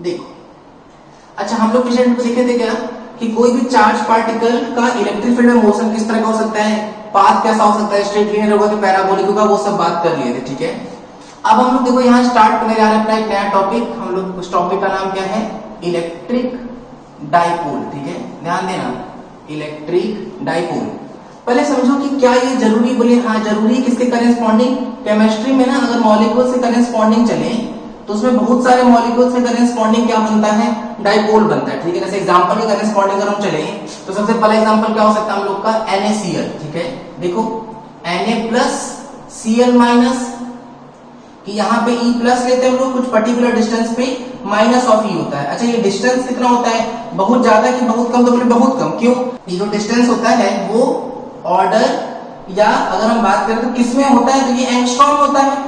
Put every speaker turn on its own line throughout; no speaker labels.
देखो, अच्छा हम लोग पिछले में देखे थे क्या कि कोई भी चार्ज पार्टिकल का इलेक्ट्रिक फील्ड में मोशन किस तरह का हो सकता है, पाथ कैसा हो सकता है, स्ट्रेट लिनियर होगा कि पैराबोलिक होगा, वो सब बात कर लिए थे। ठीक है, अब हम लोग देखो यहाँ स्टार्ट करने जा रहे हैं अपना एक नया टॉपिक। हम लोग उस टॉपिक का नाम क्या है, इलेक्ट्रिक डाइपोल। ठीक है, ध्यान देना, इलेक्ट्रिक डाइपोल। पहले समझो कि क्या ये जरूरी, बोले हाँ जरूरी, किसके करेस्पॉन्डिंग, केमिस्ट्री में ना अगर मॉलिक्यूल से करेस्पॉन्डिंग चले तो उसमें बहुत सारे मॉलिक्यूल से करेस्पॉन्डिंग क्या बनता है, डाइपोल बनता है। ठीक है, जैसे एग्जांपल में करेस्पॉन्डिंग अगर हम चले तो सबसे पहला एग्जांपल क्या हो सकता है हम लोग का, NaCl। ठीक है, देखो Na+Cl- कि यहाँ पे E+ लेते हैं हम लोग, कुछ पर्टिकुलर डिस्टेंस पे माइनस ऑफ E होता है। अच्छा ये डिस्टेंस कितना होता है, बहुत ज्यादा कि बहुत कम, तो बोले बहुत कम। क्यों, ये जो डिस्टेंस होता है वो ऑर्डर, या अगर हम बात करें तो किसमें होता है, तो ये एंगस्ट्रॉम होता है।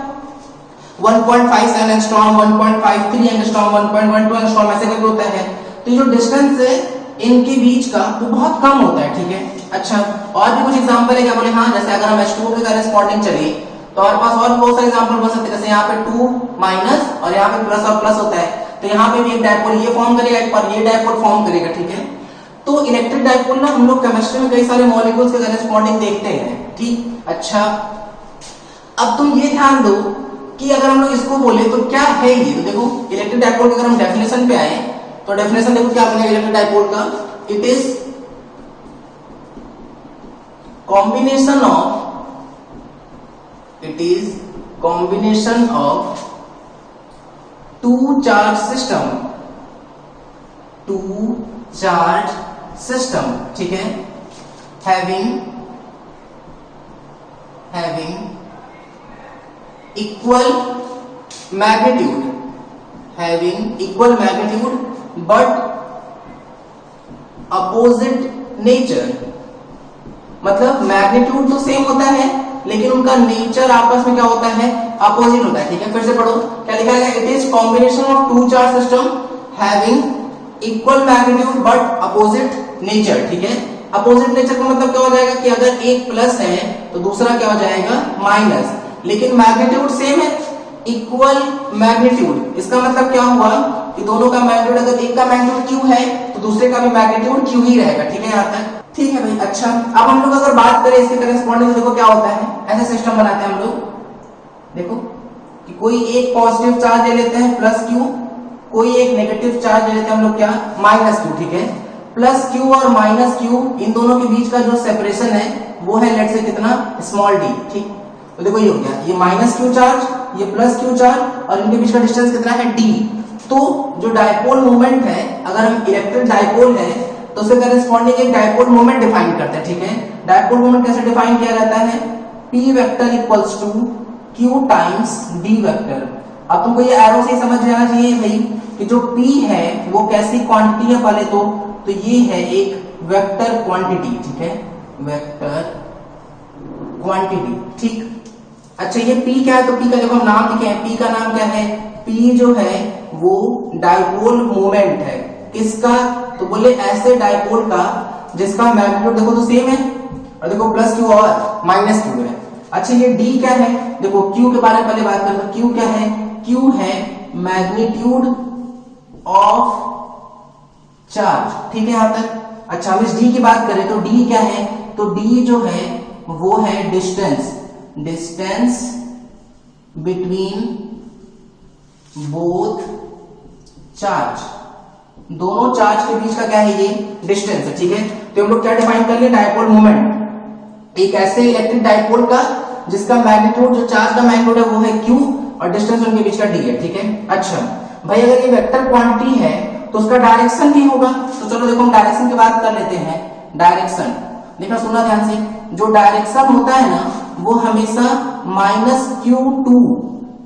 1.57 एंगस्ट्रॉम, 1.53 एंगस्ट्रॉम, 1.12 एंगस्ट्रॉम ऐसे करके होता है। तो ये जो डिस्टेंस है इनके बीच का वो बहुत कम होता है। ठीक है, अच्छा और भी कुछ एग्जांपल है क्या, बोले हाँ जैसे अगर हम H2O के करेस्पॉन्डिंग चले तो हमारे पास और बहुत सारे एग्जांपल बन सकते हैं। जैसे यहाँ पे 2- और यहाँ पे प्लस और प्लस होता है, तो यहाँ पे भी एक डाइपोल ये फॉर्म करेगा, एक बार ये डाइपोल फॉर्म करेगा। ठीक है, तो इलेक्ट्रिक डाइपोल ना हम लोग केमिस्ट्री में कई सारे मॉलिक्यूल्स के करेस्पॉन्डिंग देखते हैं। ठीक, अच्छा अब तुम ये ध्यान दो कि अगर हम लोग इसको बोले तो क्या है ये, तो देखो इलेक्ट्रिक डाइपोल की अगर हम डेफिनेशन पे आए तो डेफिनेशन देखो क्या बनेगा इलेक्ट्रिक डाइपोल का, it is combination of two charge system. ठीक है, having equal magnitude but opposite nature। मतलब मैग्नीट्यूड तो सेम होता है लेकिन उनका नेचर आपस में क्या होता है, अपोजिट होता है। ठीक है, फिर से पढ़ो क्या लिखा है, it is combination of two charge system having equal magnitude but opposite nature. ठीक है, अपोजिट नेचर का मतलब क्या हो जाएगा कि अगर एक प्लस है तो दूसरा क्या हो जाएगा माइनस, लेकिन मैग्नीट्यूड सेम है, इक्वल मैग्नीट्यूड। इसका मतलब क्या हुआ कि दोनों का मैग्नीट्यूड, अगर एक का मैग्नीट्यूड क्यू है तो दूसरे का भी मैग्नीट्यूड क्यू ही रहेगा। ठीक है यहाँ तक, ठीक है भाई। अच्छा अब हम लोग अगर बात करें इसके करेस्पॉन्डिंग, देखो क्या होता है, ऐसे सिस्टम बनाते हैं हम लोग। देखो कि कोई एक पॉजिटिव चार्ज ले लेते हैं प्लस क्यू, कोई एक नेगेटिव चार्ज ले लेते हैं हम लोग क्या, माइनस क्यू। ठीक है, प्लस क्यू और माइनस क्यू इन दोनों के बीच का जो सेपरेशन है वो है लेट से कितना, स्मॉल डी। ठीक, तो देखो ये हो गया, ये माइनस क्यू चार्ज, ये प्लस क्यू चार्ज, और इनके बीच का डिस्टेंस कितना है, डी। तो जो डाइपोल मोमेंट है, अगर हम इलेक्ट्रिक डाइपोल है तो उसके करेस्पॉन्डिंग एक डाइपोल मोमेंट डिफाइन करते हैं। ठीक है, डाइपोल मोमेंट कैसे डिफाइन किया जाता है, P vector equals to Q times D vector. अब तुमको ये एरो से समझ जाना चाहिए भाई कि जो P है वो कैसी क्वांटिटी है, पहले तो ये है एक वेक्टर क्वांटिटी। ठीक है, वेक्टर क्वांटिटी। ठीक, अच्छा ये P क्या है, तो P का देखो हम नाम लिखे हैं, P का नाम क्या है, P जो है वो डाइपोल मोमेंट है, किसका, तो बोले ऐसे डाइपोल का जिसका मैग्नीट्यूड देखो तो सेम है, और देखो प्लस क्यू और माइनस क्यू है। अच्छा ये D क्या है, देखो Q के बारे में पहले बात करते हैं, Q क्या है, Q है मैग्नीट्यूड ऑफ चार्ज। ठीक है यहाँ तक, अच्छा हम इस D की बात करें तो D क्या है, तो D जो है वो है डिस्टेंस बिटवीन बोथ चार्ज, दोनों चार्ज के बीच का क्या है, ये डिस्टेंस है। ठीक है, तो हम लोग क्या डिफाइन कर लिए, डाइपोल मोमेंट, एक ऐसे इलेक्ट्रिक डाइपोल का जिसका मैग्नीट्यूड, जो चार्ज का मैग्नीट्यूड है वो है Q और डिस्टेंस उनके बीच का D है। ठीक है, अच्छा भाई अगर ये वेक्टर क्वांटिटी है तो उसका डायरेक्शन भी होगा, तो चलो देखो हम डायरेक्शन की बात कर लेते हैं। डायरेक्शन देखना, सुना ध्यान से, जो डायरेक्शन होता है ना वो हमेशा -Q2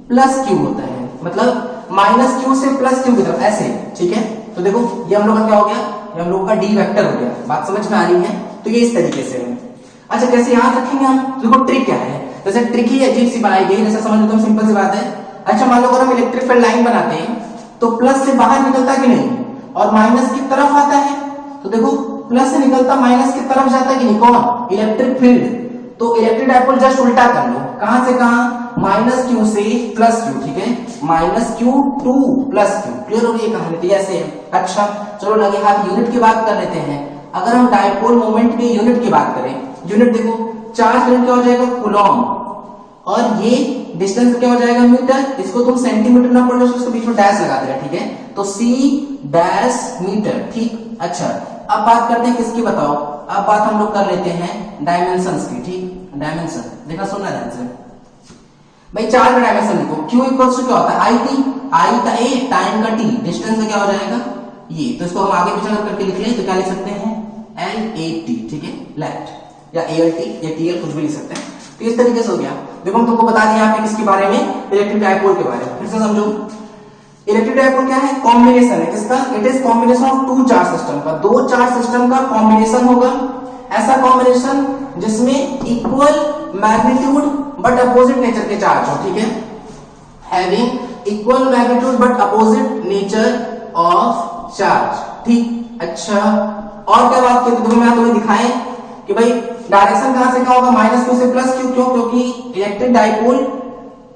प्लस Q होता है, मतलब -Q से प्लस Q की तरफ ऐसे। ठीक है, तो देखो ये हम लोग का क्या हो गया, ये हम लोग का D वेक्टर हो गया, बात समझ में आ रही है, तो ये इस तरीके से है। अच्छा कैसे याद रखेंगे हम, देखो ट्रिक क्या है, जैसे ट्रिक ही अजीब सी बनाई गई, जैसे समझ लो, सिंपल सी बात है। अच्छा मान लो अगर हम इलेक्ट्रिक फील्ड लाइन बनाते हैं तो प्लस से बाहर निकलता कि नहीं, और माइनस की तरफ आता है, तो देखो प्लस से निकलता माइनस की तरफ जाता कि नहीं, कौन, इलेक्ट्रिक फील्ड। तो इलेक्ट्रिक डायपोल जस्ट उल्टा कर लो, कहां से कहां, माइनस क्यू से प्लस क्यू, ठीक है, minus Q two plus Q. Clear हो रही है कहानी, तो ऐसे है। अच्छा चलो लगे हाथ यूनिट की बात कर लेते हैं। अगर हम डायपोल मोमेंट के यूनिट की बात करें, यूनिट देखो, चार्ज यूनिट क्या हो जाएगा, कूलॉम, और ये डिस्टेंस क्या हो जाएगा, मीटर। इसको तुम सेंटीमीटर ना पढ़ लो, उसके बीच में डैश लगा देगा, ठीक है, तो सी डैश मीटर, ठीक। अच्छा अब बात करते हैं किसकी, बताओ, अब बात हम लोग कर लेते हैं डायमेंशंस की, ठीक, डायमेंशन देखना सुनना ध्यान से भाई। चार्ज का डायमेंशन लिखो, क्यू इक्वल्स टू क्या होता है, आई टी, आई का ए, टाइम का टी, डिस्टेंस का क्या हो जाएगा ये, तो इसको हम आगे पीछे करके लिख लें तो क्या लिख सकते हैं, एल ए टी, ठीक है, लेफ्ट, या ए एल टी या टी एल, कुछ भी लिख सकते हैं। तो इस तरीके से हो गया। देखो हम तुमको बता दिया आपने किसके बारे में, इलेक्ट्रिक डायपोल के बारे में। फिर से समझो, इलेक्ट्रिक डायपोल क्या है, कॉम्बिनेशन है किसका, it is combination of two charge system का, दो चार्ज सिस्टम का कॉम्बिनेशन होगा। ऐसा कॉम्बिनेशन जिसमें equal magnitude but opposite nature के चार्ज हो, ठीक है, having equal magnitude but opposite nature of charge, ठीक। अच्छा और क्या बात की, तो मैं तुम्हें दिखाएं कि भाई डायरेक्शन कहां से क्या होगा, माइनस क्यू से प्लस क्यू, क्यों, क्योंकि इलेक्ट्रिक डायपोल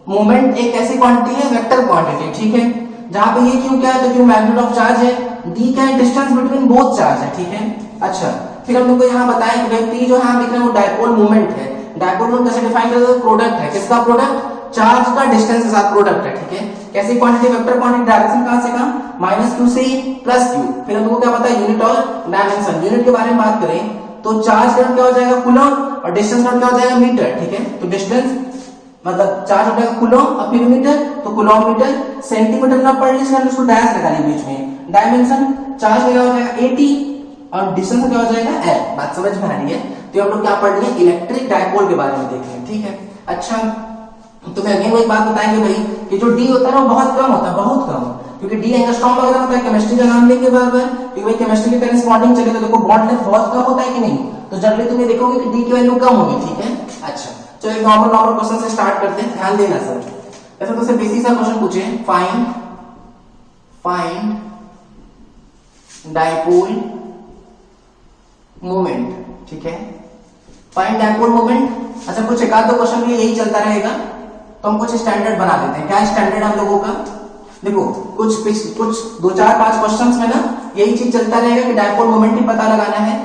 मोमेंट एक ऐसी क्वांटिटी है, वेक्टर क्वांटिटी, ठीक है, जहां पे ये क्यू क्या है, तो क्यू मैग्नीट्यूड ऑफ चार्ज है, डी क्या है, डिस्टेंस बिटवीन बोथ चार्ज है, ठीक है। अच्छा फिर हम लोग को यहाँ बताया कि भाई पी जो है हम लिख रहे हैं वो डायपोल मोमेंट है। डायपोल मोमेंट कैसे डिफाइन करते हैं, प्रोडक्ट है, किसका प्रोडक्ट, चार्ज का डिस्टेंस के साथ प्रोडक्ट है, ठीक है। कैसी क्वांटिटी, वेक्टर क्वांटिटी, डायरेक्शन कहां से कहां, माइनस क्यू से प्लस क्यू। फिर हम लोग को क्या पता है, यूनिट और डायमेंशन। यूनिट के बारे में बात करें तो चार्ज का क्या हो जाएगा, कूलम, और डिस्टेंस का क्या हो जाएगा, मीटर, ठीक है। तो डिस्टेंस मतलब चार्ज हो जाएगा कूलम और फिर मीटर, तो कूलम मीटर, सेंटीमीटर ना पढ़ लीजिए, हमने उसको डैश लगा ली बीच में। डायमेंशन, चार्ज का क्या हो जाएगा 80 और डिस्टेंस का क्या हो जाएगा एल। बात समझ में आ रही है, तो हम लोग क्या पढ़ लिए, इलेक्ट्रिक डायपोल के बारे में देख रहे हैं, ठीक है। अच्छा तो मैं अगेन वो एक बात बताएंगे भाई कि जो डी होता है वो बहुत कम होता है, बहुत कम, क्योंकि डी एंगस्ट्रॉम वगैरह होता है, केमिस्ट्री का नाम लेके बराबर, क्योंकि भाई केमिस्ट्री के करेस्पॉन्डिंग चले तो देखो बॉन्ड लेंथ बहुत कम होता है कि नहीं, तो जनरली तुम ये देखोगे कि डी की वैल्यू कम होगी, ठीक है। अच्छा चलो एक नॉर्मल क्वेश्चन से स्टार्ट करते हैं, ध्यान देना सर। ऐसा तो सिर्फ बेसिक सा क्वेश्चन पूछे, फाइंड डायपोल मोमेंट, ठीक है, फाइंड डायपोल मोमेंट। अच्छा कुछ एक आध दो क्वेश्चन में यही चलता रहेगा, तो हम कुछ स्टैंडर्ड बना देते हैं। क्या स्टैंडर्ड हम लोगों का, देखो कुछ 2-4-5 क्वेश्चंस में ना यही चीज चलता रहेगा कि डायपोल मोमेंट ही पता लगाना है,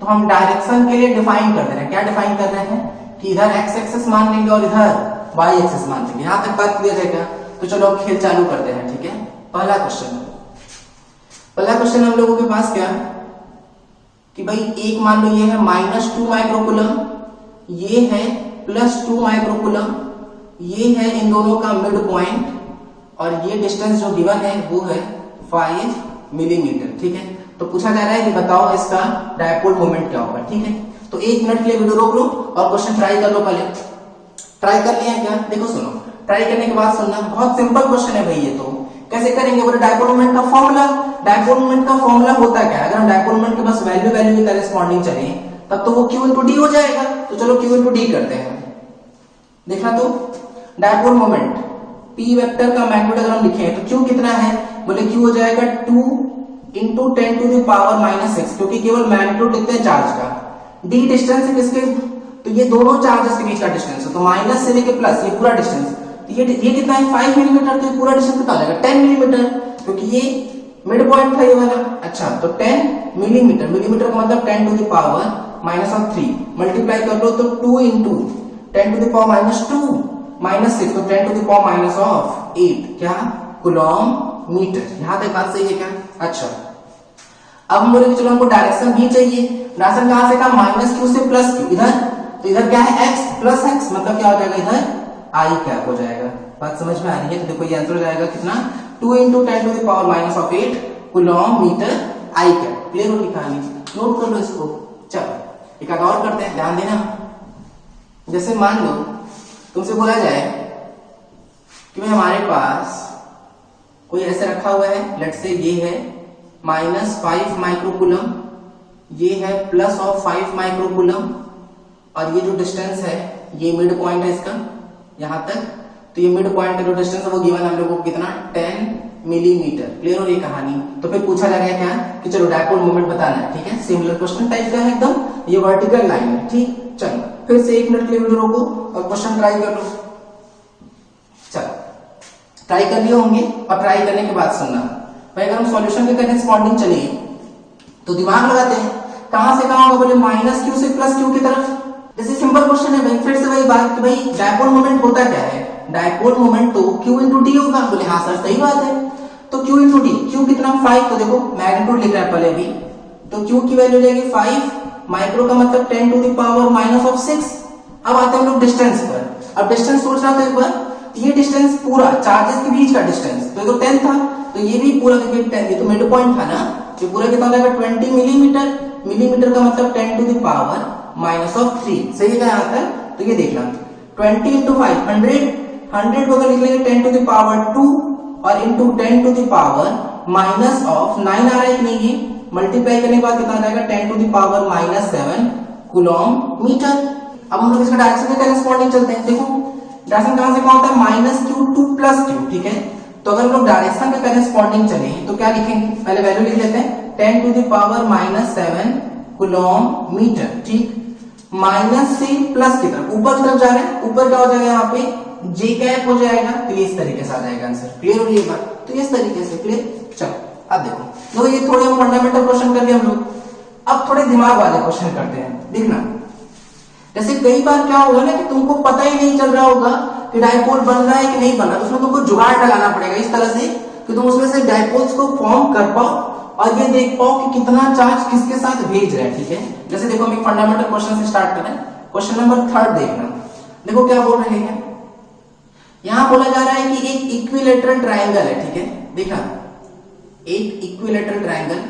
तो हम डायरेक्शन के लिए डिफाइन कर रहे हैं। क्या डिफाइन कर रहे हैं कि इधर एक्स एक्सिस मान लेंगे और इधर वाई एक्सिस मान लेंगे। यहां तक बात क्लियर है क्या, तो चलो अब खेल चालू करते हैं, ठीक है। पहला क्वेश्चन हम लोगों के पास क्या कि भाई एक मान लो ये है -2 माइक्रोकूलम, ये है +2 माइक्रोकूलम, ये है इन दोनों का मिड पॉइंट, और ये डिस्टेंस जो गिवन है वो है 5 मिलीमीटर, ठीक है। तो पूछा जा रहा है कि बताओ इसका डायपोल मोमेंट क्या होगा, ठीक है। तो 1 मिनट के लिए वीडियो रोक लो और क्वेश्चन ट्राई कर लो। पहले ट्राई कर लिया क्या, देखो सुनो, ट्राई करने के बाद सुनना, बहुत सिंपल क्वेश्चन है भाई ये। तो कैसे करेंगे, बोले डायपोल मोमेंट का फॉर्मूला। डायपोल मोमेंट का फॉर्मूला होता क्या है, अगर हम डायपोल मोमेंट के बस वैल्यू के करेस्पॉन्डिंग चले तब तो वो Q इंटू डी हो जाएगा। तो चलो Q इंटू डी करते हैं, देखना तो डायपोल मोमेंट P वेक्टर का मैग्नीट्यूड अगर हम लिखें तो Q कितना है, बोले Q हो जाएगा 2 इंटू 10⁻⁶, क्योंकि केवल मैग्नीट्यूड लिखते हैं चार्ज का। D डिस्टेंस है किसके, तो ये दोनों चार्जेस के बीच का डिस्टेंस है, तो माइनस से लेके प्लस ये पूरा डिस्टेंस, तो ये कितना है 5 मिलीमीटर, तो पूरा डिस्टेंस कितना हो जाएगा 10 मिलीमीटर, क्योंकि ये मिड पॉइंट था ये वाला। अच्छा तो 10 मिलीमीटर, मिलीमीटर का मतलब 10⁻⁻³ मल्टीप्लाई कर लो तो 2 इंटू 10⁻⁻2 -6, तो 10⁻⁸ क्या कूलम मीटर। यहां तक बात सही है क्या। अच्छा अब हम बोले चलो हमको डायरेक्शन भी चाहिए, डायरेक्शन कहां से कहा, -q से +q, इधर तो इधर क्या है x प्लस x, मतलब क्या हो जाएगा इधर i कैप हो जाएगा। बात समझ में आ रही है, तो देखो ये आंसर हो जाएगा कितना 2 into 10⁻⁸ coulomb metre i cap. Clear होगी कहानी, नोट कर लो इसको। चलो एक और करते हैं, ध्यान देना। जैसे मान लो तुमसे बोला जाए कि भाई हमारे पास कोई ऐसे रखा हुआ है, लेट्स से ये है -5 माइक्रोकूलम, ये है +5 माइक्रोकूलम, और ये जो डिस्टेंस है ये मिड पॉइंट है इसका यहां तक, तो ये मिड पॉइंट का जो डिस्टेंस है वो गिवन हम लोगों को कितना 10 मिलीमीटर। क्लियर हो रही कहानी। तो फिर पूछा जा रहा है क्या कि चलो डायपोल मोमेंट बताना है, ठीक है। सिमिलर क्वेश्चन टाइप का है एकदम, ये वर्टिकल लाइन है, ठीक। चलो फिर से 1 मिनट के लिए वीडियो रोको और क्वेश्चन ट्राई कर लो। चलो ट्राई कर लिए होंगे और ट्राई करने के बाद सुनना भाई। अगर हम सॉल्यूशन के करेस्पॉन्डिंग चले तो दिमाग लगाते हैं, कहां से कहां होगा, बोले माइनस क्यू से प्लस क्यू की तरफ। जैसे सिंपल क्वेश्चन है भाई, फिर से वही बात कि भाई डायपोल मोमेंट होता क्या है, डायपोल मोमेंट तो q इंटू डी होगा। बोले हाँ सर सही बात है, तो q इंटू डी, q कितना 5, तो देखो मैग्नीट्यूड लिख रहा है पहले भी, तो q की वैल्यू जाएगी 5, माइक्रो का मतलब 10 टू द पावर -6। अब आते हैं हम लोग डिस्टेंस पर। अब डिस्टेंस सोच रहा था एक बार, ये डिस्टेंस पूरा चार्जेस के बीच का डिस्टेंस, तो ये तो 10 था, तो ये भी पूरा क्योंकि 10 ये तो मिड पॉइंट था ना, ये पूरा कितना हो जाएगा 20 मिलीमीटर। मिलीमीटर का मतलब 10 टू द पावर -3, सही है क्या आंसर। तो ये देखना 20 इंटू 5 100 को अगर लिख लेंगे 10 टू द पावर 2 और इंटू 10 टू द पावर -9 आ रहा है कि नहीं, ये मल्टीप्लाई करने के बाद कितना आ जाएगा 10 टू द पावर -7 कूलॉम-मीटर। अब हम लोग इसका डायरेक्शन के करेस्पॉन्डिंग चलते हैं। देखो डायरेक्शन कहां से कहां होता है, -q टू +q, ठीक है। तो अगर हम लोग डायरेक्शन के करेस्पॉन्डिंग चले तो क्या लिखेंगे, पहले वैल्यू लिख लेते हैं 10 टू द पावर -7 कूलॉम-मीटर, ठीक। माइनस से प्लस की तरफ, ऊपर की तरफ जा रहे हैं, ऊपर क्या हो जाएगा यहाँ पे जे कैप हो जाएगा, तो ये इस तरीके से आ जाएगा आंसर। क्लियर हो रही है बात, तो इस तरीके से क्लियर। चलो अब देखो, तो ये थोड़े हम फंडामेंटल क्वेश्चन कर लिए हम लोग, अब थोड़े दिमाग वाले क्वेश्चन करते हैं। देखना जैसे कई बार क्या होगा ना कि तुमको पता ही नहीं चल रहा होगा कि डायपोल बन रहा है कि नहीं बन रहा, तो उसमें तुमको जुगाड़ लगाना पड़ेगा इस तरह से कि तुम उसमें से डायपोल्स को फॉर्म कर पाओ और ये देख पाओ कि कितना चार्ज किसके साथ भेज रहा है, ठीक है। जैसे देखो हम एक फंडामेंटल क्वेश्चन से स्टार्ट करें। क्वेश्चन नंबर 3 देखना, देखो क्या बोल रहे हैं, यहां बोला जा रहा है कि एक इक्विलेटरल ट्रायंगल है, ठीक है। देखा एक इक्विलेटरल ट्रायंगल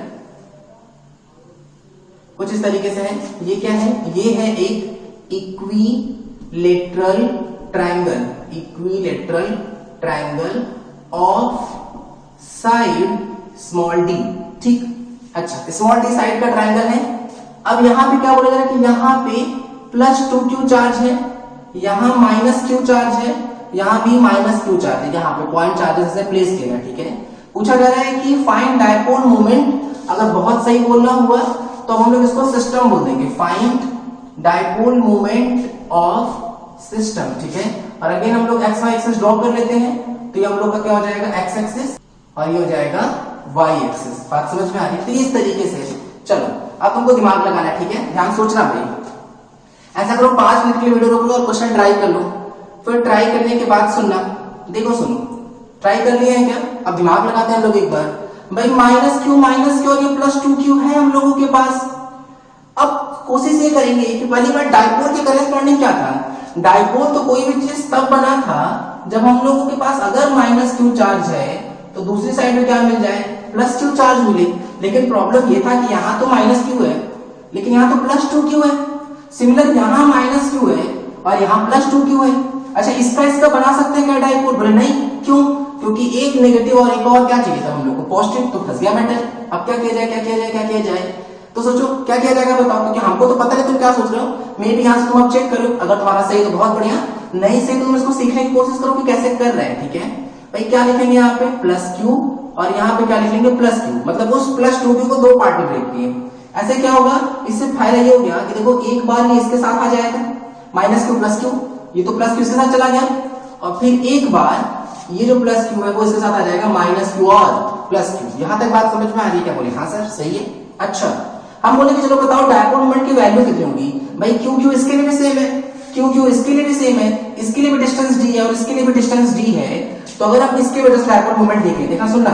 कुछ इस तरीके से है, ये क्या है, ये है एक equilateral triangle, equilateral triangle of side small D, ठीक। अच्छा स्मॉल डी साइड का ट्रायंगल है। अब यहां पे क्या बोला जा रहा है कि यहां पे +2q चार्ज है, यहां -q चार्ज है, यहां भी -q चार्ज है, यहां पे पॉइंट चार्जेस से प्लेस किया है, ठीक है। पूछा जा रहा है कि फाइंड डायपोल मोमेंट। अगर बहुत सही बोलना हुआ तो हम लोग इसको सिस्टम बोल देंगे, find dipole moment of system, ठीक है। और अगेन हम लोग एक्स वाई एक्सिस ड्रॉ कर लेते हैं, तो ये हम लोग का क्या हो जाएगा एक्स एक्सिस और ये हो जाएगा वाई एक्सिस। बात समझ में आ रही है, तो इस तरीके से। चलो अब तुमको दिमाग लगाना है, ठीक है, ध्यान सोचना भाई। ऐसा करो 5 मिनट के लिए वीडियो रोक लो और क्वेश्चन ट्राई कर लो, फिर ट्राई करने के बाद सुनना। देखो सुनो, ट्राई कर लिया है क्या, अब दिमाग लगाते हैं हम लोग एक बार। भाई -q और ये +2q है हम लोगों के पास। अब कोशिश ये करेंगे कि पहली बार डायपोल के करेस्पॉन्डिंग क्या था, डायपोल तो कोई भी चीज तब बना था जब हम लोगों के पास अगर -q चार्ज है तो दूसरी साइड में क्या मिल जाए +q चार्ज मिले। लेकिन प्रॉब्लम ये था कि यहाँ तो -q है लेकिन यहाँ तो +2q है। सिमिलर यहाँ -q है और यहाँ +2q है। अच्छा इसका बना सकते हैं क्या डायपोल, बोले नहीं, क्यों, क्योंकि एक नेगेटिव और एक और क्या चाहिए था हम लोग को पॉजिटिव, तो फंस गया मैटर। अब क्या किया जाए, क्या किया जाए, क्या किया जाए, तो सोचो क्या किया जाएगा बताओ, क्योंकि हमको तो पता नहीं तुम क्या सोच रहे हो। मे भी यहाँ से तुम अब चेक करो, अगर तुम्हारा सही तो बहुत बढ़िया, नहीं सही तो तुम इसको सीखने की कोशिश करो कि कैसे कर रहे हैं, ठीक है। भाई क्या लिखेंगे यहाँ पे +q और यहाँ पे क्या लिखेंगे +q, मतलब उस +2q को 2 पार्ट में ब्रेक किए। ऐसे क्या होगा, इससे फायदा ये हो गया कि देखो एक बार ये इसके साथ आ जाएगा -q +q, ये तो +q इसके साथ चला गया, और फिर एक बार ये जो +q है वो इसके साथ आ जाएगा -q और +q। यहां तक बात समझ में आ रही है क्या, बोले हाँ सर सही है। अच्छा हम बोले कि चलो बताओ डायपोल मोमेंट की वैल्यू कितनी होगी। भाई q इसके लिए भी सेम है, q इसके लिए भी सेम है, इसके लिए भी डिस्टेंस d है और इसके लिए भी डिस्टेंस d है। तो अगर हम इसके वजह से डायपोल मोमेंट देख लें, देखना सुनना,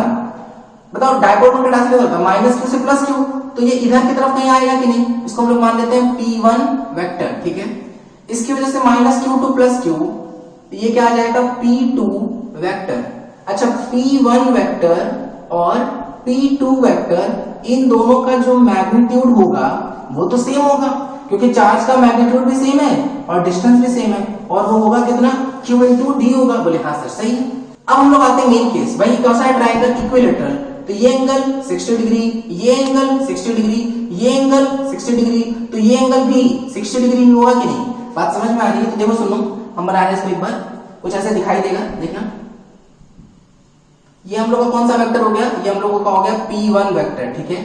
बताओ डायपोल मोमेंट ऐसे होता है -q से +q, तो ये इधर की तरफ कहीं आएगा कि नहीं, इसको हम लोग मान लेते हैं p1 वेक्टर, ठीक है। इसकी वजह से -q टू +q, ये क्या आ जाएगा p2 वेक्टर। अच्छा p1 वेक्टर और p2 वेक्टर इन दोनों का जो मैग्नीट्यूड होगा वो तो सेम होगा, क्योंकि चार्ज का मैग्नीट्यूड भी सेम है और डिस्टेंस भी सेम है, और वो होगा कितना q इंटू डी होगा। बोले हाँ सर सही है। अब हम लोग आते हैं मेन केस, भाई कैसा है ट्रायंगल इक्विलेटरल, तो ये एंगल 60 डिग्री, ये एंगल 60 डिग्री, ये एंगल 60 डिग्री, तो ये एंगल भी 60 डिग्री में होगा कि नहीं, बात समझ में आ रही है। तो देखो सुनो, हम बना रहे हैं इसको एक बार, कुछ ऐसे दिखाई देगा, देखना ये हम लोग का कौन सा वेक्टर हो गया, ये हम लोगों का हो गया p1 वेक्टर, ठीक है।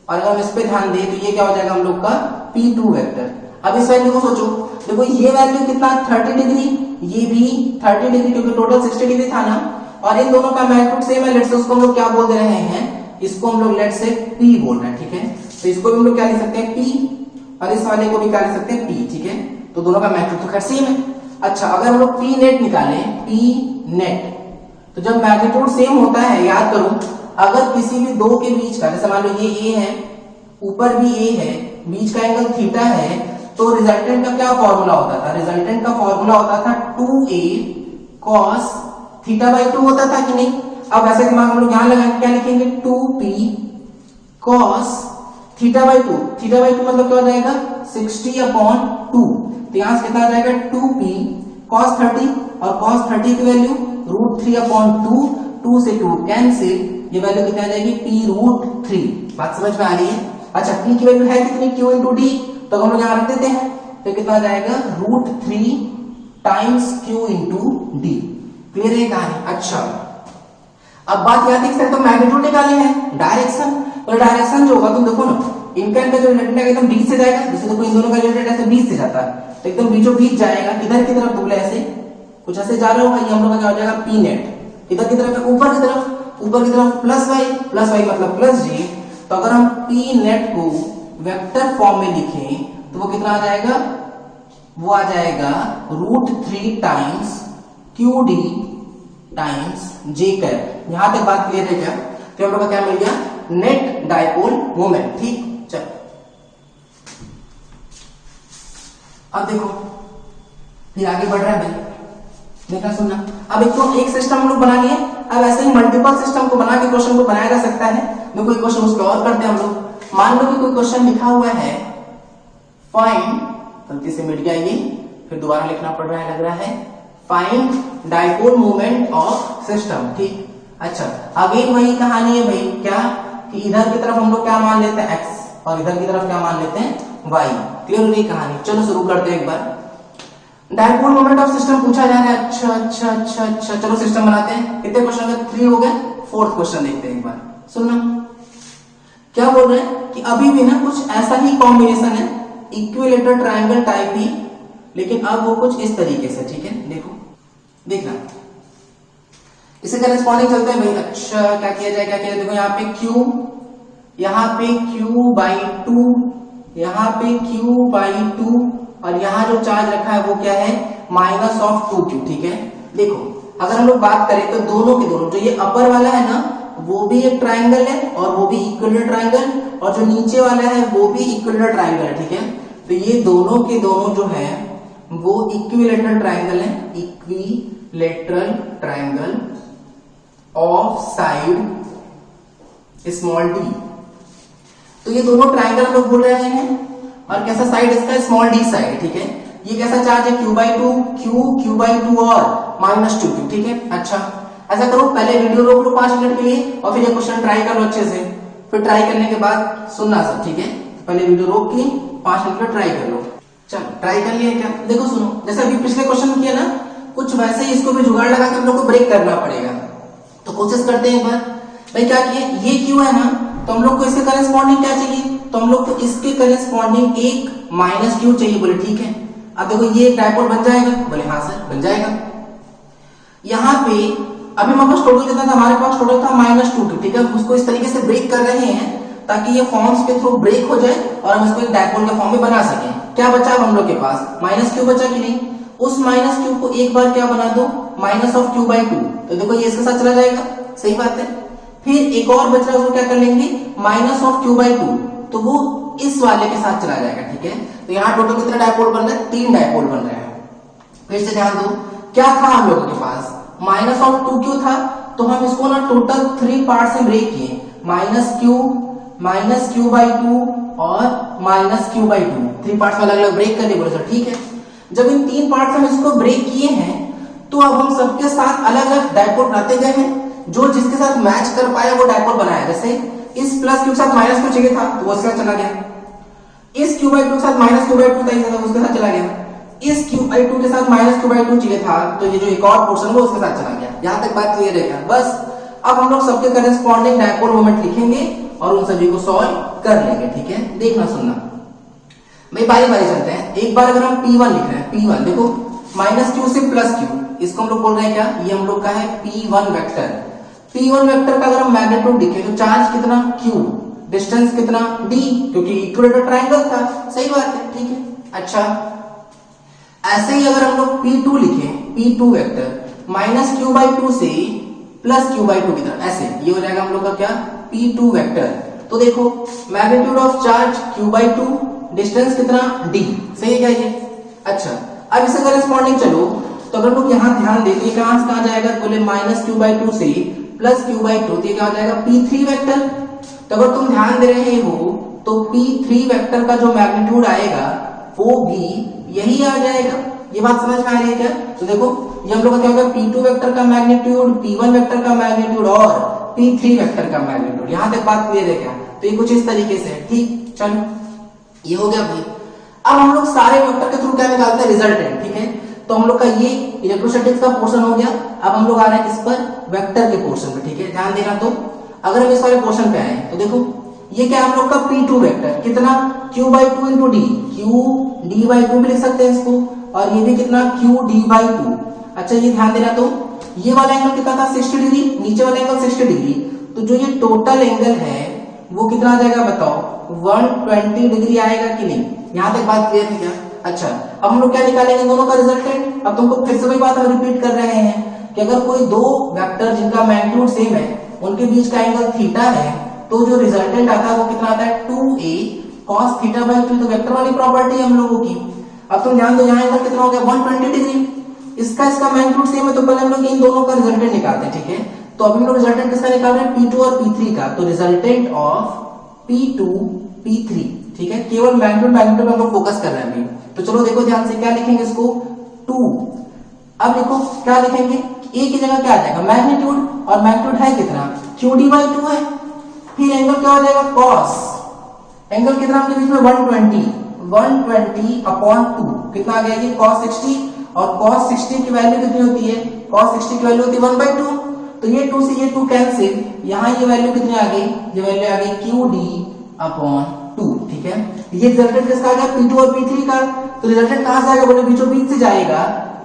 और अगर हम इस पे ध्यान दें तो ये क्या हो जाएगा हम लोग का p2 वेक्टर। अब इस वैल्यू को सोचो, देखो ये वैल्यू कितना 30 डिग्री, ये भी 30 डिग्री क्योंकि टोटल 60 डिग्री था ना, और इन दोनों का मैग्नीट्यूड सेम है। लेट्स से उसको हम लोग क्या बोल दे रहे हैं, इसको हम लोग लेट्स से P बोल रहे हैं, ठीक है। तो इसको भी हम लोग क्या लिख सकते हैं P, और इस वाले को भी क्या लिख सकते हैं P, ठीक है। तो दोनों का मैग्नीट्यूड तो खैर सेम है। अच्छा, अगर हम लोग P नेट निकालें, P नेट, तो जब मैग्नीट्यूड सेम होता है, याद करो, अगर किसी भी दो के बीच का, जैसे मान लो ये A है, ऊपर भी A है, बीच का एंगल थीटा है, तो रिजल्टेंट का क्या फॉर्मूला होता था, रिजल्टेंट का फॉर्मूला होता था 2A cos θ/2 होता था कि नहीं। अब ऐसे दिमाग हम लोग यहां लगाएंगे, क्या लिखेंगे 2P cos θ/2, θ/2 मतलब क्या हो जाएगा 60/2, तो यहां से कितना आ जाएगा 2P cos 30, और cos 30 की वैल्यू √3/2, 2 से 2 कैंसिल, ये वैल्यू कितना आ जाएगी P√3। बात समझ में आ रही है। अच्छा, P की वैल्यू है कितनी, Q इंटू D, तो हम लोग यहां रख देते हैं, तो कितना आ जाएगा √3 times Q into D। Clear है कहानी। अच्छा, अब बात याद है, तो मैग्नीट्यूड निकाले हैं, डायरेक्शन, तो डायरेक्शन जो होगा तुम देखो ना, इनका जो रिलेटेड है एकदम बीच से जाएगा, जैसे देखो इन दोनों का रिलेटेड ऐसे बीच से जाता है, तो एकदम बीचों बीच जाएगा, किधर की तरफ बोले ऐसे कुछ ऐसे जा रहा होगा, ये हम लोग का क्या हो जाएगा P नेट, किधर की तरफ, ऊपर की तरफ, ऊपर की तरफ प्लस y मतलब प्लस J। तो अगर हम P नेट को वेक्टर फॉर्म में लिखें तो वो कितना आ जाएगा, वो आ जाएगा √3 times QD times J cap. यहां तक बात क्लियर है क्या। तो हम लोग का क्या मिल गया, नेट डायपोल मोमेंट। ठीक, चल अब देखो फिर आगे बढ़ रहा है भाई, देखना सुनना। अब एक सिस्टम हम लोग बना लिए, अब ऐसे ही मल्टीपल सिस्टम को बना के क्वेश्चन को बनाया जा सकता है। देखो कोई क्वेश्चन उसको और करते हैं हम लोग। मान लो कि कोई क्वेश्चन लिखा हुआ है फाइंड, गलती से मिट गया ये, फिर दोबारा लिखना पड़ रहा है, लग रहा है find dipole moment of system. ठीक, अच्छा अगेन वही कहानी है भाई, क्या कि इधर की तरफ हम लोग क्या मान लेते हैं x, और इधर की तरफ क्या मान लेते हैं y। क्लियर हो गई कहानी। चलो शुरू करते हैं एक बार। डायपोल मोमेंट ऑफ सिस्टम पूछा जा रहा है। अच्छा, चलो सिस्टम बनाते हैं। कितने क्वेश्चन हो गए, 3 हो गए। 4th क्वेश्चन देखते हैं एक बार, सुनना क्या बोल रहे हैं कि अभी भी ना कुछ ऐसा ही कॉम्बिनेशन है, इक्विलेटरल ट्रायंगल टाइप ही, लेकिन अब वो कुछ इस तरीके से। ठीक है, देखो देखना, इसे करेस्पॉन्डिंग चलते हैं भाई। अच्छा क्या किया जाए, देखो यहाँ पे Q, यहाँ पे Q/2, यहाँ पे Q/2, और यहाँ जो चार्ज रखा है वो क्या है -2Q। ठीक है, देखो अगर हम लोग बात करें तो दोनों के दोनों, जो ये अपर वाला है ना वो भी एक ट्राइंगल है और वो भी इक्विलेटरल ट्राइंगल, और जो नीचे वाला है वो भी इक्विलेटरल ट्राइंगल है। ठीक है, तो ये दोनों के दोनों जो है वो इक्विलेटरल ट्राइंगल है, equilateral triangle of side small d। तो ये दोनों ट्राइंगल हम लोग बोल रहे हैं, और कैसा साइड इसका स्मॉल d साइड। ठीक है, ये कैसा चार्ज है Q/2, Q/2 और -2Q। ठीक है, अच्छा ऐसा करो, पहले वीडियो रोक लो 5 मिनट के लिए, और फिर ये क्वेश्चन ट्राई कर लो अच्छे से, फिर ट्राई करने के बाद सुनना सब। ठीक है, तो पहले वीडियो रोक के 5 मिनट में ट्राई कर लो। चलो ट्राई कर लिया क्या, देखो सुनो, जैसे अभी पिछले क्वेश्चन किया ना, कुछ वैसे ही इसको भी जुगाड़ लगा के हम लोग को ब्रेक करना पड़ेगा। तो कोशिश करते हैं एक बार भाई, क्या किए, ये Q है ना, तो हम लोग को इसके करेस्पॉन्डिंग क्या चाहिए, तो हम लोग को इसके करेस्पॉन्डिंग एक -Q चाहिए। बोले ठीक है, अब देखो ये एक डायपोल बन जाएगा, बोले हाँ सर बन जाएगा। यहाँ पे अभी हमारे पास टोटल कितना था, हमारे पास टोटल था -2Q। ठीक है, उसको इस तरीके से ब्रेक कर रहे हैं ताकि ये फॉर्म्स के थ्रू ब्रेक हो जाए और हम इसको एक डायपोल के फॉर्म में बना सकें। क्या बचा हम लोग के पास, -Q बचा कि नहीं, उस -Q को एक बार क्या बना दो -Q/2, तो देखो ये इसके साथ चला जाएगा, सही बात है। फिर एक और बच रहा है, उसको क्या कर लेंगे -Q/2, तो वो इस वाले के साथ चला जाएगा। ठीक है, तो यहाँ टोटल कितने डायपोल बन रहे हैं, 3 डायपोल बन रहे हैं। फिर से ध्यान दो, क्या था हम लोगों के पास -2Q था, तो हम इसको ना टोटल 3 पार्ट में ब्रेक किए, -Q/2 और -Q/2, 3 पार्ट्स में अलग अलग ब्रेक करने बोले सर। ठीक है, जब इन 3 पार्ट्स में इसको ब्रेक किए हैं, तो अब हम सबके साथ अलग अलग डायपोल बनाते गए हैं, जो जिसके साथ मैच कर पाया वो डायपोल बनाया। जैसे इस +Q के साथ -Q चाहिए था तो वो उसके साथ चला गया, इस Q/2 के साथ -Q/2 था उसके साथ चला गया, इस Q/2 के साथ -Q/2 चाहिए था तो ये जो एक और पोर्शन है वो उसके साथ चला गया। यहां तक बात क्लियर है क्या, बस अब हम लोग सबके करेस्पॉन्डिंग डायपोल मोमेंट लिखेंगे और उन सभी को सॉल्व कर लेंगे। ठीक है, देखना सुनना। भाई बारी बारी चलते हैं। एक बार अगर हम P1 लिख रहे हैं, P1 देखो माइनस क्यू से प्लस क्यू, इसको हम लोग बोल रहे हैं क्या, ये हम लोग का है P1 वेक्टर। P1 वेक्टर का अगर हम मैग्नीट्यूड लिखे तो चार्ज कितना Q, डिस्टेंस कितना D, क्योंकि इक्विलेटरल ट्रायंगल था, सही बात है, ठीक है। अच्छा ऐसे ही अगर हम लोग P2 लिखे, P2 vector minus Q by two से प्लस क्यू बाई टू की तरफ, ऐसे ये हो जाएगा हम लोग का क्या P2 वेक्टर। तो देखो magnitude of charge Q by two, distance कितना D, सही है क्या ये। अच्छा अब इसे करेस्पॉन्डिंग चलो तो अगर लोग यहाँ ध्यान देते हैं कहां से कहां जाएगा, बोले माइनस क्यू बाई टू से प्लस क्यू बाई टू, तो ये क्या हो जाएगा P3 वेक्टर। तो अगर तुम ध्यान दे रहे हो तो P3 वेक्टर का जो मैग्नीट्यूड आएगा वो भी यही आ जाएगा। ये बात समझ में आ रही है क्या। तो देखो ये हम लोग का क्या होगा, P2 वेक्टर का मैग्नीट्यूड, P1 वेक्टर का मैग्नीट्यूड और P3 वेक्टर का मैग्नीट्यूड। यहां तक बात क्लियर है क्या। तो ये कुछ इस तरीके से है, ठीक। चलो ये हो गया भाई। अब हम लोग सारे वेक्टर के थ्रू क्या निकालते हैं, रिजल्टेंट, ठीक है। तो हम लोग का ये इलेक्ट्रोस्टैटिक्स का पोर्शन हो गया। अब हम लोग आ रहे हैं इस पर वेक्टर के पोर्शन पे, ठीक है, ध्यान देना। तो अगर हम इस वाले पोर्शन पे आए तो देखो ये क्या हम लोग का P2 वेक्टर कितना Q by two into D, Q D by two भी लिख सकते हैं इसको, और ये भी कितना Q D बाई टू। अच्छा ये ध्यान देना, तो ये वाला एंगल कितना था 60 डिग्री, नीचे वाला एंगल 60 डिग्री, तो जो ये टोटल एंगल है वो कितना आ जाएगा बताओ, 120 डिग्री आएगा कि नहीं। यहां तक बात क्लियर है क्या। अच्छा अब हम लोग क्या निकालेंगे, दोनों का रिजल्टेंट। अब तुमको फिर से वही बात हम रिपीट कर रहे हैं कि अगर कोई दो वेक्टर जिनका मैग्नीट्यूड सेम है उनके बीच का एंगल थीटा है, तो जो रिजल्टेंट आता है वो कितना आता है 2a cos थीटा बाई 2। तो वेक्टर वाली प्रॉपर्टी है हम लोगों की। अब तुम ध्यान दो यहाँ एंगल कितना हो गया 120 डिग्री, इसका मैग्नीट्यूड सेम है, तो पहले हम लोग इन दोनों का रिजल्टेंट निकालते हैं, ठीक है। तो अभी हम लोग रिजल्टेंट किसका निकाल रहे हैं, P2 और P3 का। तो रिजल्टेंट ऑफ P2 P3, ठीक है, केवल मैग्नीट्यूड पे हम लोग फोकस कर रहे हैं अभी। तो चलो देखो ध्यान से क्या लिखेंगे इसको 2। अब देखो क्या लिखेंगे, a की जगह क्या आ जाएगा मैग्नीट्यूड, और मैग्नीट्यूड है कितना QD बाई 2 है। फिर एंगल क्या हो जाएगा cos, एंगल कितना आपके बीच में 120 अपॉन 2, कितना आ गया ये cos 60, और cos 60 की वैल्यू कितनी होती है, cos 60 की वैल्यू होती है 1/2। तो ये 2 से ये 2 कैंसिल, यहाँ ये वैल्यू कितनी आ गई, ये वैल्यू आ गई QD अपॉन 2, ठीक है। ये रिजल्टेंट किसका आ गया P2 और P3 का। तो रिजल्टेंट कहां से आएगा, बोले बीचों बीच से जाएगा,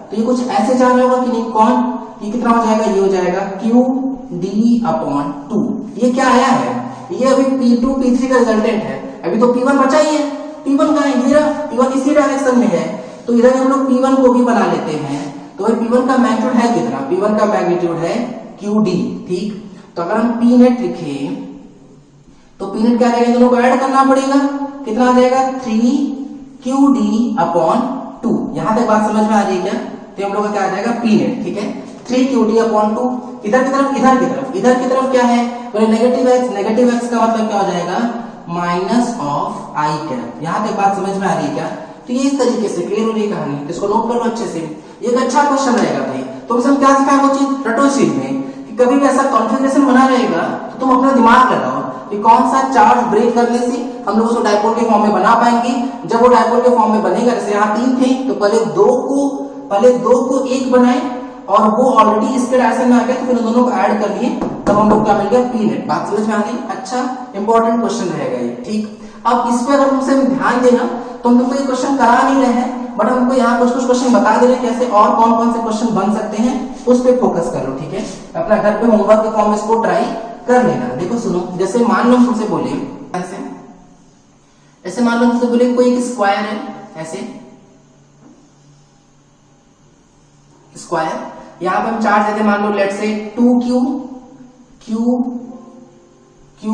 तो ये कुछ ऐसे जाना होगा कि नहीं, कौन, ये कितना हो जाएगा, ये हो जाएगा QD अपॉन 2। ये क्या आया है, ये अभी P2 P3 का रिजल्टेंट है। अभी तो P1 बचा ही है, P1 का है ये, P1 इसी डायरेक्शन में है, तो इधर हम लोग P1 को भी बना लेते हैं। तो भाई P1 का मैग्नीट्यूड है कितना, P1 का मैग्नीट्यूड है QD, ठीक। तो अगर हम P नेट लिखे तो P नेट क्या रहेगा, दोनों को ऐड करना पड़ेगा, कितना आ जाएगा 3QD अपॉन 2। यहां तक बात समझ में आ रही है क्या। तो हम लोग का क्या आ जाएगा P नेट, ठीक है, 3QD अपॉन 2। इधर की तरफ इधर की तरफ क्या है, बोले नेगेटिव x, नेगेटिव x का मतलब क्या हो जाएगा माइनस ऑफ i कैप। यहां तक बात समझ में आ रही है क्या। तो ये इस तरीके से क्लियर हो रही है कहानी, इसको नोट कर लो अच्छे से, ये एक अच्छा क्वेश्चन रहेगा भाई। तो हम क्या सिखाएं वो चीज रटो शीट में, कि कभी भी ऐसा कॉन्फ़िगरेशन बना रहेगा तो तुम अपना दिमाग लगाओ कि कौन सा चार्ज ब्रेक करने से हम लोग उसको डायपोल के फॉर्म में बना पाएंगे। जब वो डायपोल के फॉर्म में बनेगा, जैसे यहाँ 3 थे तो पहले दो को एक बनाए, और वो ऑलरेडी इसके डायरेक्शन में आ गया, तो फिर दोनों को ऐड कर लिए, तब हम लोग क्या मिल गया P नेट। बात समझ में आ गई। अच्छा इंपॉर्टेंट क्वेश्चन रहेगा ये, ठीक। अब इस पे अगर तुमसे ध्यान देना तो हम तुमको ये क्वेश्चन करा नहीं रहे हैं, बट हमको यहाँ कुछ क्वेश्चन बता दे रहे हैं कैसे और कौन से क्वेश्चन बन सकते हैं, उस पे फोकस कर लो, ठीक है। अपना घर पे होमवर्क के फॉर्म में इसको ट्राई कर लेना। देखो सुनो, जैसे मान लो तुमसे बोले ऐसे मान लो तुमसे बोले कोई एक स्क्वायर है, ऐसे स्क्वायर, यहाँ पे हम चार्ज देते मान लो लेट से 2Q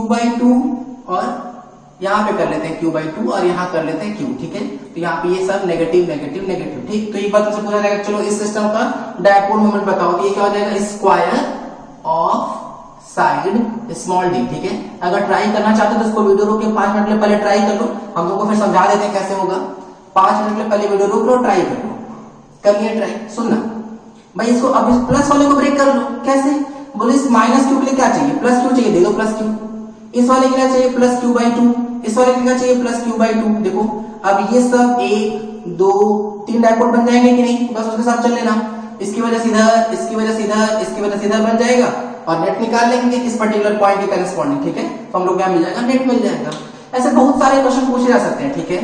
बाई 2, और यहाँ पे कर लेते हैं Q बाई 2, और यहाँ कर लेते हैं Q, ठीक है। तो यहाँ पे ये सब नेगेटिव नेगेटिव नेगेटिव, ठीक। तो एक बात तुमसे पूछा जाएगा, चलो इस सिस्टम का डायपोल मोमेंट बताओ, तो ये क्या हो जाएगा square of side small d, ठीक है। अगर ट्राई करना चाहते हो तो इसको वीडियो रोक के 5 मिनट पहले ट्राई कर लो, हम तुमको फिर समझा देते हैं कैसे होगा। 5 मिनट पहले वीडियो रोक लो, ट्राई कर लो, कर लिया ट्राई। सुनना भाई, इसको अब इस प्लस वाले को ब्रेक कर लो, कैसे, बोले इस माइनस क्यू के लिए क्या चाहिए, प्लस क्यू चाहिए, दे दो प्लस क्यू। इस वाले के लिए चाहिए प्लस क्यू बाई 2, इस वाले के लिए चाहिए प्लस क्यू बाई 2। देखो अब ये सब 1 2 3 डायपोल बन जाएंगे कि नहीं, बस उसके साथ चल लेना। इसकी वजह से इधर, इसकी वजह से इधर, इसकी वजह से इधर बन जाएगा, और नेट निकाल लेंगे इस पर्टिकुलर पॉइंट के करस्पॉन्डिंग, ठीक है। तो हम लोग क्या मिल जाएगा, नेट मिल जाएगा। ऐसे बहुत सारे क्वेश्चन पूछे जा सकते हैं, ठीक है।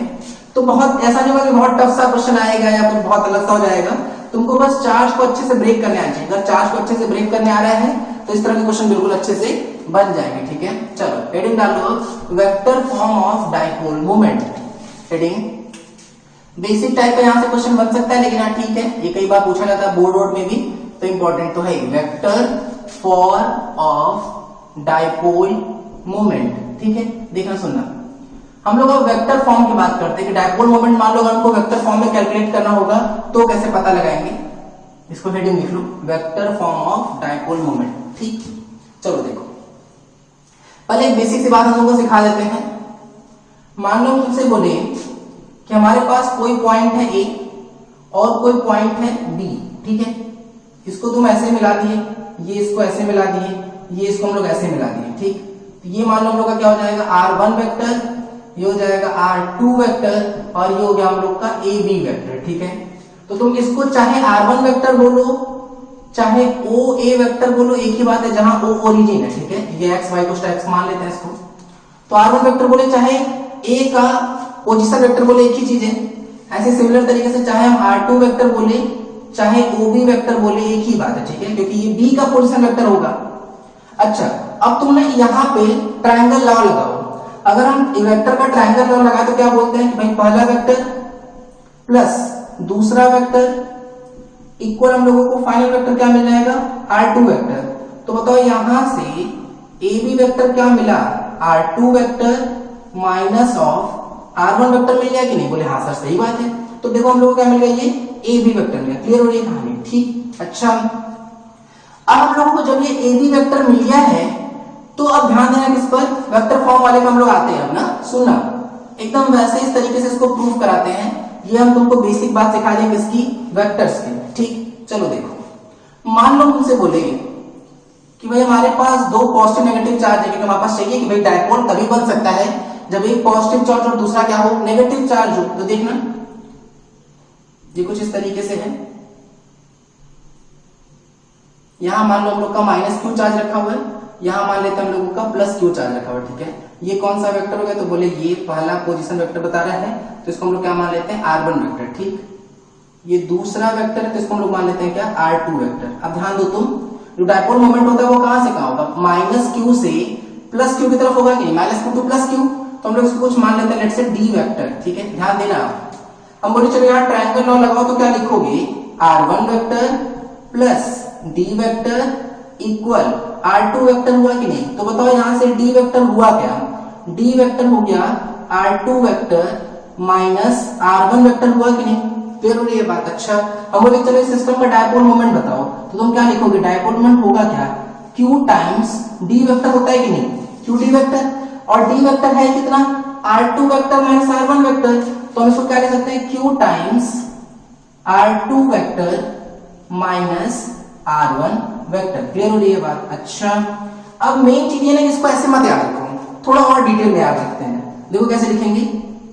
तो बहुत ऐसा नहीं होगा कि बहुत टफ सा क्वेश्चन आएगा या कुछ बहुत अलग सा हो जाएगा। तुमको बस चार्ज को अच्छे से ब्रेक करने आना चाहिए। अगर चार्ज को अच्छे से ब्रेक करने आ रहा है तो इस तरह के क्वेश्चन बिल्कुल अच्छे से बन जाएंगे। ठीक है, चलो हेडिंग डाल लो, vector form of dipole moment. Heading basic type का यहाँ से क्वेश्चन बन सकता है, लेकिन हाँ ठीक है, ये कई बार पूछा जाता है बोर्ड में भी, तो इंपॉर्टेंट तो है। Vector form of dipole moment. ठीक है, देखना सुनना, हम लोग अब वेक्टर फॉर्म की बात करते हैं कि डाइपोल मोमेंट मान लो अगर हमको वेक्टर फॉर्म में कैलकुलेट करना होगा तो कैसे पता लगाएंगे। इसको हेडिंग लिख लो, vector form of dipole moment. ठीक, चलो देखो, पहले एक बेसिक सी बात हम लोगों को सिखा देते हैं। मान लो तुमसे बोले कि हमारे पास कोई पॉइंट है ए और कोई पॉइंट है बी। ठीक है, इसको तुम ऐसे मिला दिए, ये इसको ऐसे मिला दिए, ये इसको हम लोग ऐसे मिला दिए। ठीक, तो ये मान लो हम लोग का क्या हो जाएगा, R1 वेक्टर, ये हो जाएगा R2 वेक्टर, और ये हो गया हम लोग का AB वेक्टर। ठीक है, तो तुम इसको चाहे R1 वेक्टर बोलो चाहे OA वेक्टर बोलो, एक ही बात है, जहां O ओरिजिन है। ठीक है, ये x y को x मान लेते हैं इसको, तो R1 वेक्टर बोले चाहे A का पोजीशन वेक्टर बोले, एक ही चीज है। ऐसे सिमिलर तरीके से चाहे हम R2 वेक्टर बोले चाहे OB वेक्टर बोले, एक ही बात है। ठीक है, क्योंकि ये B का पोजीशन वेक्टर होगा। अच्छा, अब तुमने यहाँ पे ट्रायंगल लॉ लगाओ। अगर हम वेक्टर का ट्रायंगल लॉ लगाए तो क्या बोलते हैं कि भाई पहला वेक्टर प्लस दूसरा वेक्टर इक्वल हम लोगों को फाइनल वेक्टर क्या मिल जाएगा, R2 वेक्टर। तो बताओ यहां से AB वेक्टर क्या मिला, R2 vector minus of R1 vector मिल गया कि नहीं। बोले हाँ सर सही बात है, तो देखो हम लोगों को क्या मिल गया, ये AB वेक्टर मिला। क्लियर हो रही है कहानी। ठीक, अच्छा, अब हम लोगों को जब ये AB वेक्टर मिल गया है तो अब ध्यान देना किस पर, वेक्टर फॉर्म वाले का हम लोग आते हैं। अब ना सुनना, एकदम वैसे इस तरीके से इसको प्रूव कराते हैं। ये हम तुमको बेसिक बात सिखा देंगे इसकी, वेक्टर्स की। ठीक, चलो देखो, मान लो तुमसे बोलेंगे कि भाई हमारे पास दो पॉजिटिव नेगेटिव चार्ज है, क्योंकि हमारे पास चाहिए कि भाई डाइपोल तभी बन सकता है जब एक पॉजिटिव चार्ज और दूसरा क्या हो, नेगेटिव चार्ज हो। तो देखना ये कुछ इस तरीके से है, यहां मान लो हम लोग का -q चार्ज रखा हुआ है, यहां मान लेते हैं हम लोगों का +q चार्ज रखा हुआ है। ठीक है, ये कौन सा वेक्टर हो गया, तो बोले ये पहला पोजीशन वेक्टर बता रहा है, तो इसको हम लोग क्या मान लेते हैं, R1 वेक्टर। ठीक, ये दूसरा वेक्टर है तो इसको हम लोग मान लेते हैं क्या, R2 वेक्टर। अब ध्यान दो तुम, जो डाइपोल मोमेंट होता है वो कहां से कहां होगा, -q से +q की तरफ होगा कि नहीं, -q to +q। तो हम लोग इसको कुछ मान लेते हैं, लेट्स से D वेक्टर। ठीक है, ध्यान देना, हम बोले चलो यहाँ ट्रायंगल लॉ लगाओ, तो क्या लिखोगे, R1 vector plus D vector equal R2 vector हुआ कि नहीं। तो बताओ यहां से D वेक्टर हुआ क्या, D वेक्टर हो गया R2 vector minus R1 vector हुआ कि नहीं। क्लियर हो रही है बात। अच्छा, हम बोले चलो इस सिस्टम का डाइपोल मोमेंट बताओ, तो तुम क्या लिखोगे, डाइपोल मोमेंट होगा क्या, Q टाइम्स D वेक्टर होता है कि नहीं, QD वेक्टर, और D वेक्टर है कितना, R2 vector minus R1 vector. तो हम इसको क्या लिख सकते हैं, Q times R2 vector minus R1 vector. Clear हो रही है बात। अच्छा, अब मेन चीज ये ना, इसको ऐसे मत याद रखो, थोड़ा और डिटेल में याद रखते हैं। देखो कैसे लिखेंगे,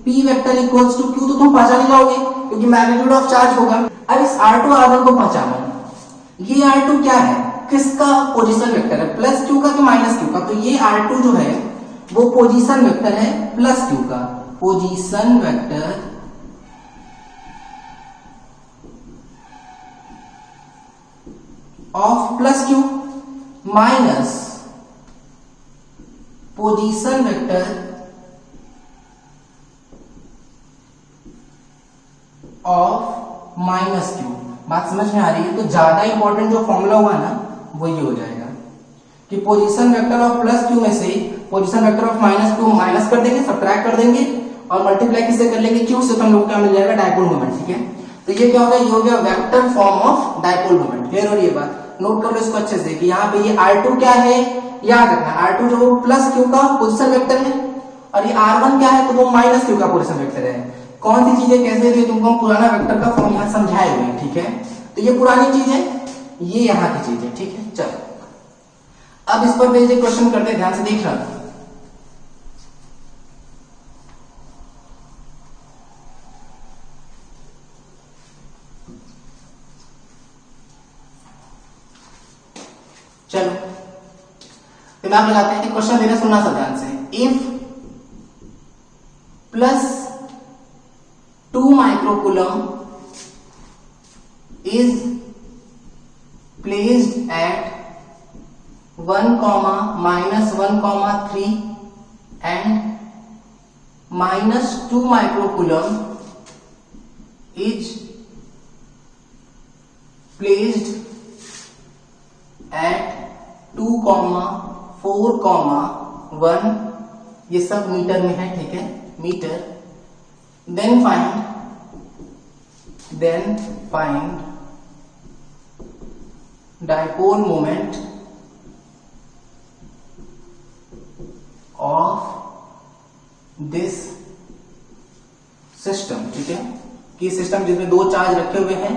P vector equals to Q, तो तुम पहचान ही जाओगे क्योंकि मैग्नीट्यूड ऑफ चार्ज होगा। अब इस R2 R1 को पहचानो, ये R2 क्या है, किसका पोजीशन वेक्टर है, +q का कि -q का। तो ये R2 जो है वो पोजीशन वेक्टर है +q का, position vector of +q minus position vector of -q। बात समझ में आ रही है। तो ज्यादा इंपॉर्टेंट जो फॉर्मूला हुआ ना वो ये हो जाएगा कि पोजीशन वेक्टर ऑफ +q में से position vector of -q minus कर देंगे, सब्ट्रैक्ट कर देंगे और मल्टीप्लाई किससे कर लेंगे, q से। तो हम लोग को क्या मिल जाएगा, डाइपोल मोमेंट। ठीक है, तो ये क्या होगा, ये हो गया vector form of dipole moment. Clear हो रही है बात। नोट कर लो इसको अच्छे से कि यहाँ पे ये R2 क्या है, याद रखना, R2 जो +q का पोजीशन वेक्टर है, और ये R1 क्या है, तो वो -q का पोजीशन वेक्टर है। कौन सी चीजें कैसे थे तुमको हम पुराना वेक्टर का फॉर्म यहाँ समझाए हुए हैं। ठीक है, तो ये पुरानी चीज है, ये यहाँ की चीज है। ठीक है, चलो अब इस पर बेस्ड क्वेश्चन करते हैं, ध्यान से देख रहा। चलो दिमाग लगाते हैं कि क्वेश्चन देना, सुनना सब ध्यान से। If plus microcoulomb is placed at 1, -1, -3 and -2 microcoulomb is placed at 2, 4, 1, ये सब मीटर में है, ठीक है, metre. then find dipole moment of this system, ठीक है, कि सिस्टम जिसमें दो चार्ज रखे हुए हैं,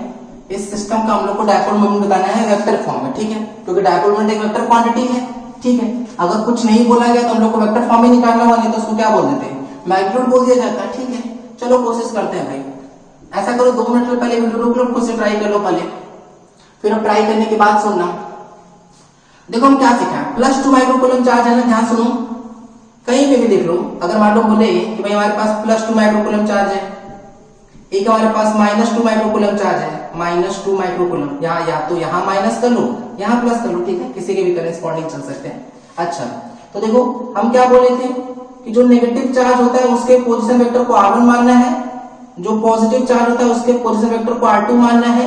इस सिस्टम का हम लोग को डायपोल मोमेंट बताना है वेक्टर फॉर्म में, ठीक है, क्योंकि डायपोल मोमेंट एक वेक्टर क्वांटिटी है, ठीक है। अगर कुछ नहीं बोला गया तो हम लोग को वेक्टर फॉर्म में निकालना हुआ, नहीं तो उसको क्या बोल देते हैं, मैग्नीट्यूड बोल दिया जाता है, ठीक है। चलो कोशिश करते हैं भाई, ऐसा करो 2 मिनट पहले वीडियो रोक लो, खुद से ट्राई कर लो पहले, फिर अब ट्राई करने के बाद सुनना। देखो हम क्या सीखा है, +2 माइक्रोकूलम चार्ज है ना, ध्यान सुनो, कहीं पे भी देख लो, अगर मान लो बोले कि भाई हमारे पास +2 माइक्रोकूलम चार्ज है, एक हमारे पास -2 माइक्रोकूलम चार्ज है, -2 माइक्रोकूलम, यहाँ या तो यहाँ माइनस कर लो, यहाँ प्लस कर लो, ठीक है, किसी के भी करेस्पॉन्डिंग चल सकते हैं। अच्छा, तो देखो हम क्या बोले थे कि जो नेगेटिव चार्ज होता है उसके पोजीशन वेक्टर को R1 मानना है, जो पॉजिटिव चार्ज होता है उसके पोजीशन वेक्टर को R2 मानना है,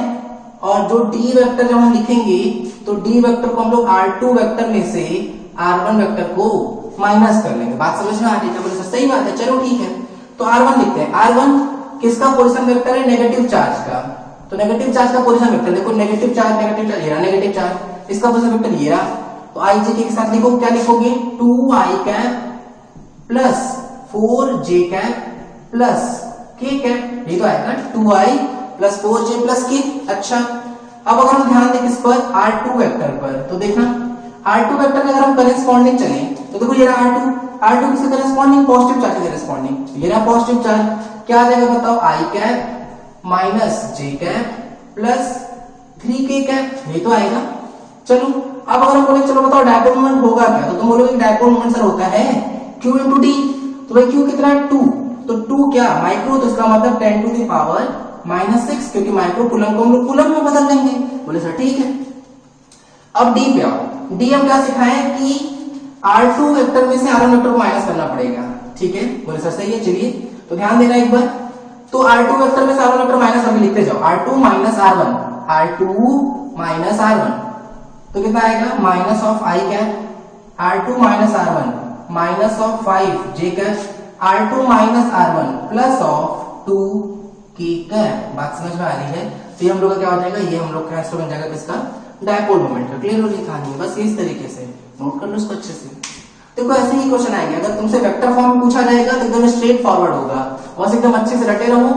और जो D वेक्टर जब हम लिखेंगे तो D वेक्टर को हम लोग R2 वेक्टर में से R1 वेक्टर को माइनस कर लेंगे। बात समझ में आ रही है? बोले सर सही बात है, चलो ठीक है, तो R1 लिखते हैं। R1 किसका पोजीशन वेक्टर है, नेगेटिव चार्ज का, तो नेगेटिव चार्ज का पोजीशन वेक्टर देखो, नेगेटिव चार्ज ये रहा नेगेटिव चार्ज, इसका पोजीशन वेक्टर ये रहा, तो IJ के साथ लिखो, क्या लिखोगे, 2i cap plus 4j cap plus k cap, ये तो आएगा 2i plus 4j plus k। अच्छा, अब अगर हम ध्यान दें किस पर, R2 वेक्टर पर, तो देखना R2 वेक्टर में अगर हम करेस्पॉन्डिंग चले तो देखो ये रहा R2 किसके करेस्पॉन्डिंग, पॉजिटिव चार्ज के करेस्पॉन्डिंग, ये रहा पॉजिटिव चार्ज, क्या आ जाएगा बताओ, i cap minus j cap plus 3k cap, ये तो आएगा। चलो अब अगर हम बोले चलो बताओ डायपोल मोमेंट होगा क्या, तो तुम बोलोगे डायपोल मोमेंट सर होता है q into d, तो भाई q कितना है 2, तो 2 क्या माइक्रो, तो इसका मतलब 10 to the power -6, क्योंकि माइक्रो कूलम को हम लोग कूलम में बदल लेंगे। बोले सर ठीक है। अब d पे आओ, d हम क्या सिखाए कि R2 वेक्टर में से R1 वेक्टर को माइनस करना पड़ेगा, ठीक है, बोले सर सही है, चलिए तो ध्यान देना एक बार, तो R2 वेक्टर में से R1 वेक्टर माइनस अभी लिखते जाओ, R2 माइनस R1, तो कितना आएगा, minus of i cap, R2 minus R1 minus of 5j cap, R2 minus R1 plus of 2k cap. बात समझ में आ रही है? तो ये हम लोग का क्या हो जाएगा, ये हम लोग का आंसर बन जाएगा किसका, डायपोल मोमेंट का। क्लियर हो रही कहानी, बस इस तरीके से नोट कर लो इसको अच्छे से। देखो ऐसे ही क्वेश्चन आएंगे, अगर तुमसे वेक्टर फॉर्म में पूछा जाएगा तो एकदम स्ट्रेट फॉरवर्ड होगा, बस एकदम अच्छे से रटे रहो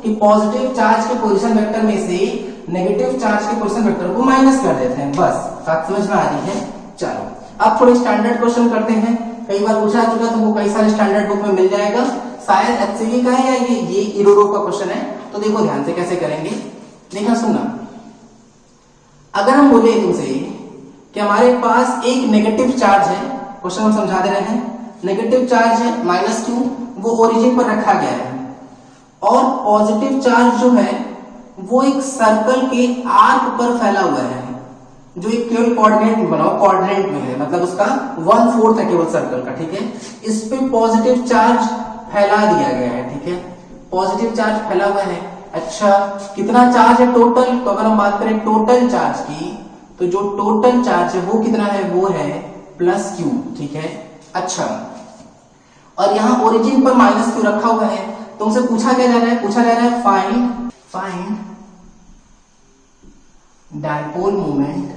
कि पॉजिटिव चार्ज के पोजीशन वेक्टर में से नेगेटिव चार्ज के पोजीशन वेक्टर को माइनस कर देते हैं, बस बात समझ में आ रही है। चलो अब थोड़े स्टैंडर्ड क्वेश्चन करते हैं, कई बार पूछा चुका, तुमको कई सारे स्टैंडर्ड बुक में मिल जाएगा, शायद HCV का है या ये इरोरो का क्वेश्चन है, तो देखो ध्यान से कैसे करेंगे, देखना सुनना। अगर हम बोले तुमसे कि हमारे पास एक नेगेटिव चार्ज है, क्वेश्चन हम समझा दे रहे हैं, नेगेटिव चार्ज है -q, वो ओरिजिन पर रखा गया है, और पॉजिटिव चार्ज जो है वो एक सर्कल के आर्क पर फैला हुआ है, जो एक केवल कोऑर्डिनेट में बनाओ, कोऑर्डिनेट में है, मतलब उसका 1/4 है केवल सर्कल का, ठीक है, इस पे पॉजिटिव चार्ज फैला दिया गया है, ठीक है, पॉजिटिव चार्ज फैला हुआ है। अच्छा, कितना चार्ज है टोटल, तो अगर हम बात करें टोटल चार्ज की, तो जो टोटल चार्ज है वो कितना है, वो है +q, ठीक है। अच्छा, और यहाँ ओरिजिन पर -q रखा हुआ है, तुमसे पूछा क्या जा रहा है, पूछा जा रहा है find dipole moment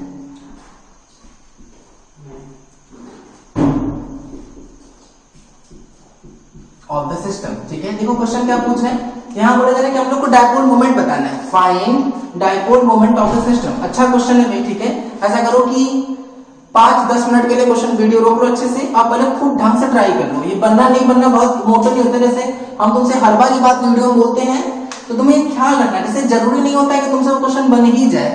of the system, ठीक है। देखो क्वेश्चन क्या पूछ रहे हैं, यहाँ बोला जा रहा है कि हम लोग को डायपोल मोमेंट बताना है, find dipole moment of the system. अच्छा क्वेश्चन है भाई, ठीक है। ऐसा करो कि 5-10 मिनट के लिए क्वेश्चन वीडियो रोक लो अच्छे से, आप पहले खुद ढंग से ट्राई कर लो, ये बनना नहीं बनना बहुत इमोशनल होता है, जैसे हम तुमसे हर बार ये बात वीडियो में बोलते हैं, तो तुम्हें ख्याल रखना, जैसे जरूरी नहीं होता है कि तुमसे वो क्वेश्चन बन ही जाए,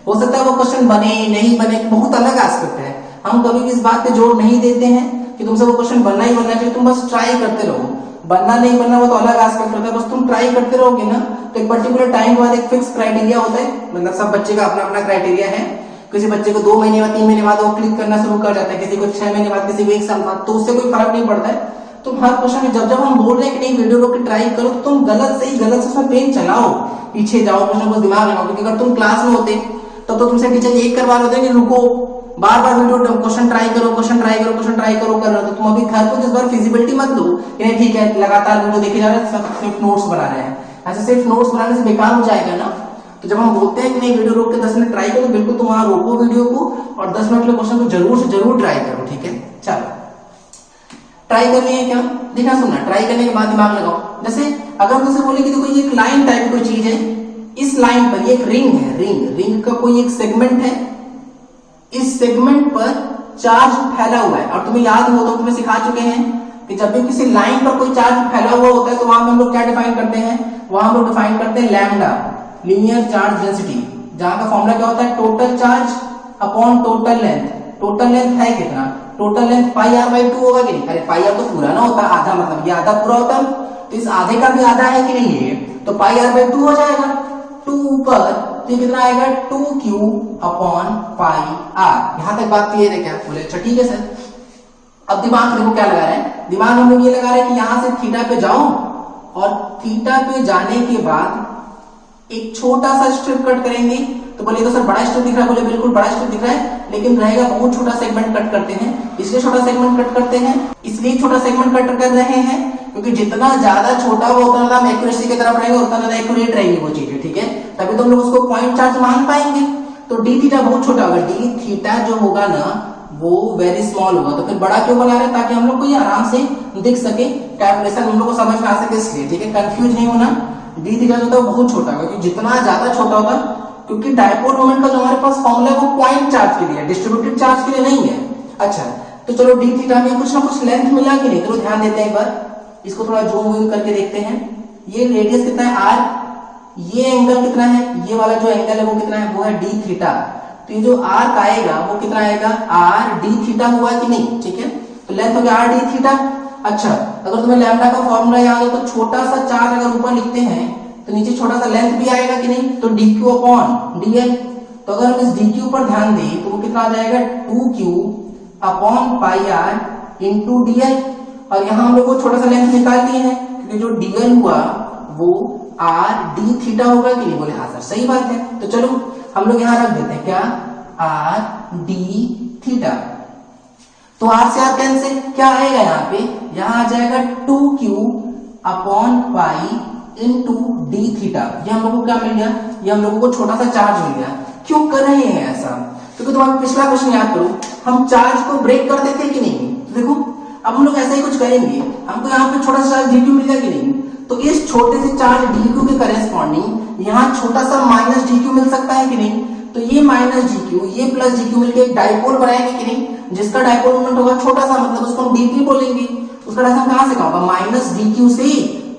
हो सकता है वो क्वेश्चन बने नहीं बने, बहुत अलग एस्पेक्ट है। हम कभी भी इस बात पे जोर नहीं देते हैं कि तुमसे वो क्वेश्चन बनना ही बनना चाहिए, तुम बस ट्राई करते रहो, बनना नहीं बनना वो तो अलग एस्पेक्ट होता है, बस तुम ट्राई करते रहोगे ना तो एक पर्टिकुलर टाइम के बाद एक फिक्स क्राइटेरिया होता है, मतलब सब बच्चे का अपना अपना क्राइटेरिया है। किसी बच्चे को 2 महीने बाद 3 महीने बाद वो क्लिक करना शुरू कर जाता है, किसी को 6 महीने बाद, किसी को 1 साल बाद, तो उससे कोई फर्क नहीं पड़ता है। तुम हर क्वेश्चन में जब हम बोल रहे हैं कि नहीं वीडियो रोक के ट्राई करो, तो तुम गलत से ही गलत से उसमें पेन चलाओ, पीछे जाओ, क्वेश्चन को दिमाग लगाओ, क्योंकि अगर तुम क्लास में होते तब तो तुमसे टीचर यही करवा रहे होते कि रुको बार बार वीडियो क्वेश्चन ट्राई करो, क्वेश्चन ट्राई करो, क्वेश्चन ट्राई करो कर रहे हो। तो तुम अभी घर को इस बार फिजिबिलिटी मत दो कि नहीं ठीक है लगातार वीडियो देखे जा रहे हैं, सिर्फ नोट्स बना रहे हैं, ऐसे सिर्फ नोट्स बनाने से बेकार हो जाएगा ना। तो जब हम बोलते हैं कि नहीं वीडियो रोक के 10 मिनट ट्राई करो, तो बिल्कुल तुम वहां रोको वीडियो को और 10 मिनट के क्वेश्चन को जरूर से जरूर ट्राई करो, ठीक है। चलो ट्राई करनी है क्या, देखना सुनना, ट्राई करने के बाद दिमाग लगाओ। जैसे अगर तुमसे बोले कि देखो ये एक लाइन टाइप कोई चीज है, इस लाइन पर ये एक रिंग है, रिंग का कोई एक सेगमेंट है, इस सेगमेंट पर चार्ज फैला हुआ है, और तुम्हें याद हो तो तुम्हें सिखा चुके हैं कि जब भी किसी लाइन पर कोई चार्ज फैला हुआ होता है तो वहां हम लोग क्या डिफाइन करते हैं, वहां हम लोग डिफाइन करते हैं लैम्डा, लीनियर चार्ज डेंसिटी, जहां का फॉर्मूला क्या होता है total charge upon total length. Total length है कितना, total length pi r by 2 होगा कि नहीं, अरे पाई आर तो पूरा ना होता, आधा मतलब ये आधा पूरा होता, तो इस आधे का भी आधा है कि नहीं है, तो पाई आर बाई 2 हो जाएगा, 2 ऊपर तो कितना आएगा 2q अपॉन पाई आर। यहां तक बात क्लियर है क्या, बोले अच्छा ठीक है सर। अब दिमाग देखो क्या लगा रहे हैं, दिमाग हम लोग ये लगा रहे हैं कि यहां से थीटा पे जाओ और थीटा पे जाने के बाद एक छोटा सा स्ट्रिप कट करेंगे, तो बोले तो सर बड़ा स्ट्रिप दिख रहा है, बोले बिल्कुल बड़ा स्ट्रिप दिख रहा है, लेकिन रहेगा बहुत छोटा सेगमेंट कट करते हैं, इसलिए छोटा सेगमेंट कट करते हैं, इसलिए छोटा सेगमेंट कट कर रहे हैं, क्योंकि जितना ज्यादा छोटा वो उतना ज्यादा एक्यूरेसी की तरफ रहेगा, उतना ज्यादा एक्यूरेट रहेगी वो चीजें, ठीक है, तभी तो हम लोग उसको पॉइंट चार्ज मान पाएंगे। तो डी थीटा बहुत छोटा होगा, डी थीटा जो होगा ना वो वेरी स्मॉल होगा, तो फिर बड़ा क्यों बना रहे हैं, ताकि हम लोग को ये आराम से दिख सके, कैलकुलेशन हम लोग को समझ में आ सके, इसलिए ठीक है, कंफ्यूज नहीं होना। डी थीटा जो होता है बहुत छोटा होगा, क्योंकि जितना ज्यादा छोटा होगा, क्योंकि डायपोल मोमेंट का जो हमारे पास फॉर्मूला है वो पॉइंट चार्ज के लिए, डिस्ट्रीब्यूटेड चार्ज के लिए नहीं है। अच्छा तो चलो डी थीटा में कुछ ना कुछ लेंथ मिला कि नहीं, चलो ध्यान देते हैं एक बार, इसको थोड़ा जूम इन करके देखते हैं। ये रेडियस कितना है आर, ये एंगल कितना है, ये वाला जो एंगल है वो कितना है, वो है डी थीटा, तो ये जो आर का आएगा वो कितना आएगा, आर डी थीटा हुआ कि नहीं, ठीक है, तो लेंथ हो गया आर डी थीटा। अच्छा अगर तुम्हें लैम्डा का फॉर्मूला याद हो तो छोटा सा चार्ज अगर ऊपर लिखते हैं तो नीचे छोटा सा लेंथ भी आएगा कि नहीं, तो D Q upon D L, तो अगर हम इस डी क्यू पर ध्यान दें तो वो कितना आ जाएगा 2q upon pi r into d l, और यहाँ हम लोग को छोटा सा लेंथ निकाल दिए हैं, क्योंकि जो डी एल हुआ वो आर डी थीटा होगा कि नहीं, बोले हाँ सर सही बात है, तो चलो हम लोग यहाँ रख देते हैं क्या, आर डी थीटा, तो आर से आर कैंसिल, क्या आएगा यहाँ पे, यहाँ आ जाएगा 2q upon pi into D theta, ये हम लोगों को क्या मिल गया, ये हम लोगों को छोटा सा चार्ज मिल गया। क्यों कर रहे हैं ऐसा, क्योंकि तुम्हारा पिछला क्वेश्चन याद करो, हम चार्ज को ब्रेक कर देते कि नहीं, तो देखो अब हम लोग ऐसा ही कुछ करेंगे, हमको यहाँ पे छोटा सा चार्ज डी क्यू मिलेगा कि नहीं, तो इस छोटे से चार्ज डी क्यू के करेस्पॉन्डिंग यहाँ छोटा सा माइनस डी क्यू मिल सकता है कि नहीं, तो ये माइनस डी क्यू ये प्लस डी क्यू मिलकर एक डाइपोल बनाएंगे कि नहीं, जिसका डाइपोल मोमेंट होगा छोटा सा, मतलब उसको हम डीपी बोलेंगे, उसका डायरेक्शन कहां से होगा, माइनस डी क्यू से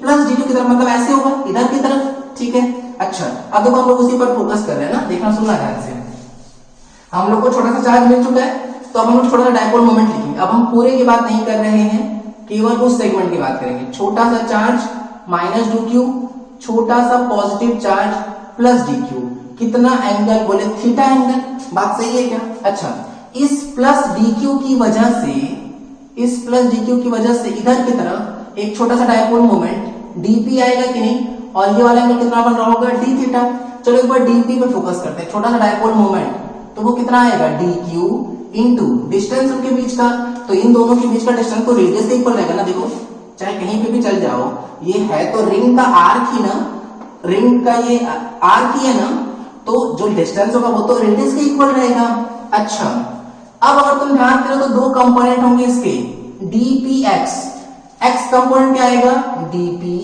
प्लस डी क्यू की तरफ, मतलब ऐसे होगा इधर की तरफ, ठीक है। अच्छा अब देखो हम लोग उसी पर फोकस कर रहे हैं ना, देखना सुनना ध्यान से, हम लोग को छोटा सा चार्ज मिल चुका है, तो अब हम लोग छोटा सा डाइपोल मोमेंट लिखेंगे। अब हम पूरे की बात नहीं कर रहे हैं, केवल उस सेगमेंट की बात करेंगे, छोटा सा चार्ज माइनस डी क्यू, छोटा सा positive charge plus D Q, कितना एंगल, बोले थीटा एंगल, बात सही है क्या। अच्छा इस प्लस डी क्यू की वजह से, इस प्लस डी क्यू की वजह से इधर की तरफ एक छोटा सा डाइपोल मोमेंट डीपी आएगा कि नहीं, और ये वाला एंगल कितना बन रहा होगा, डी थीटा। चलो एक बार डीपी पे फोकस करते हैं, छोटा सा डाइपोल मोमेंट, तो वो कितना आएगा डी क्यू इंटू डिस्टेंस उनके बीच का, तो इन दोनों के बीच का डिस्टेंस तो रेडियस से इक्वल रहेगा ना, देखो चाहे कहीं पे भी चल जाओ, ये है तो रिंग का आर्क ही ना, रिंग का ये आर्क ही है ना, तो जो डिस्टेंस होगा वो तो रेडियस के इक्वल रहेगा। अच्छा अब अगर तुम ध्यान करो तो दो कंपोनेंट होंगे इसके, डीपी एक्स, एक्स कंपोनेंट क्या आएगा, डीपी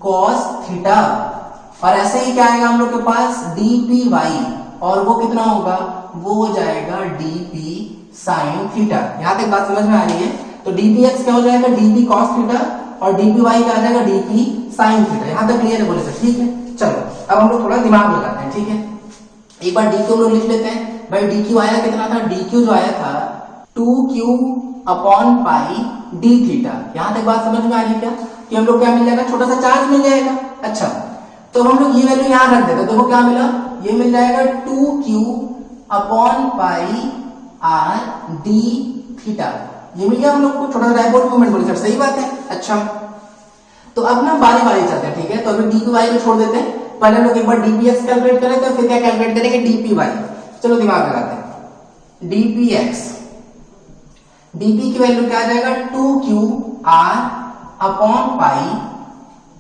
कॉस थीटा, और ऐसे ही क्या आएगा हम लोग के पास डीपी वाई, और वो कितना होगा, वो हो जाएगा डीपी साइन थीटा। यहां तक बात समझ में आ रही है, तो डीपी एक्स क्या हो जाएगा, डीपी कॉस थीटा, और डीपी वाई क्या आ जाएगा, डीपी साइन थीटा। यहां तक क्लियर है, बोले सर ठीक है। चलो अब हम लोग थोड़ा दिमाग लगाते हैं, ठीक है, एक बार डी क्यू लोग लिख लेते हैं। भाई डी क्यू आया कितना था, डी क्यू जो आया था 2q अपॉन पाई डी थीटा। यहां तक बात समझ में आ रही क्या, कि हम लोग क्या मिल जाएगा, छोटा सा चार्ज मिल जाएगा। अच्छा, तो हम लोग ये वैल्यू यहां रख देते, देखो क्या मिला, ये मिल जाएगा 2q upon pi R D theta, ये मिल गया हम लोग को, छोटा सा डायपोल मोमेंट बोले सर, सही बात है। अच्छा, तो अब ना बारी बारी चलते हैं, ठीक है, तो अभी डी पी वाई को छोड़ देते हैं, पहले हम लोग एक बार डीपीएक्स कैलकुलेट करें, तो फिर क्या कैलकुलेट करेंगे, डीपी वाई। चलो दिमाग लगाते हैं, डीपीएक्स, डीपी की वैल्यू क्या आ जाएगा, 2q r upon pi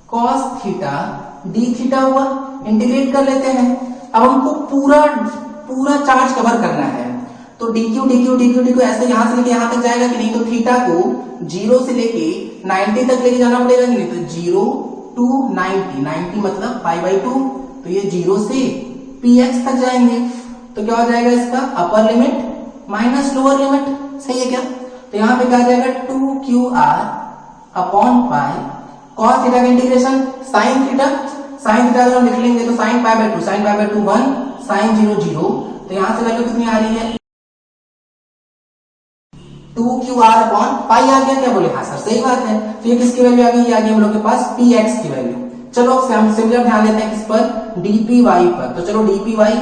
cos theta D theta हुआ, इंटीग्रेट कर लेते हैं। अब हमको पूरा चार्ज कवर करना है, तो dq dq dq dq ऐसे यहां से लेके यहां तक जाएगा कि नहीं, तो थीटा को 0 से लेके 90 तक लेके जाना पड़ेगा कि नहीं, तो 0 to 90, 90 मतलब π/2, तो ये 0 से px तक जाएंगे, तो क्या हो जाएगा इसका upper limit minus lower limit, सही है क्या, तो यहाँ पे क्या आ जाएगा 2qr upon pi cos theta का इंटीग्रेशन साइन थीटा, अगर हम लिख लेंगे तो साइन π/2, साइन π/2 1, साइन 0 0, तो यहां से वैल्यू कितनी आ रही है, 2qr अपॉन पाई आ गया, क्या बोले, हाँ सर सही बात है। तो ये किसकी वैल्यू आ गई, ये आ गई हम लोग के पास px की वैल्यू। चलो हम सिमिलर ध्यान देते हैं किस पर, dpy पर, तो चलो dpy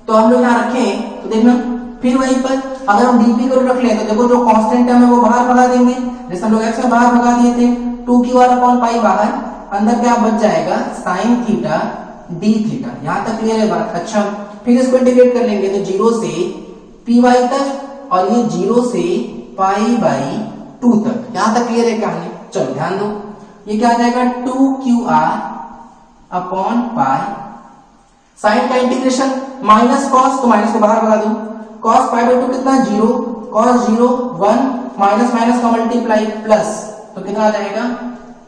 तो हम लोग यहाँ रखें, तो देखना फिर वहीं पर अगर हम dp को रख लें, तो देखो जो कांस्टेंट टर्म है वो बाहर भगा देंगे, जैसे हम लोग x में बाहर भगा दिए थे, 2qr अपॉन पाई बाहर, अंदर क्या बच जाएगा साइन थीटा डी थीटा, यहां तक क्लियर है बात। अच्छा, फिर इसको इंटीग्रेट कर लेंगे, तो 0 से py तक और ये 0 से π/2 तक, यहां तक क्लियर है कहानी। चलो ध्यान दो, ये क्या आ जाएगा 2qr अपॉन पाई, साइन का इंटीग्रेशन माइनस कॉस, तो माइनस को बाहर भगा दो, कॉस π/2 कितना 0, कॉस 0 1, माइनस माइनस का मल्टीप्लाई प्लस, तो कितना आ जाएगा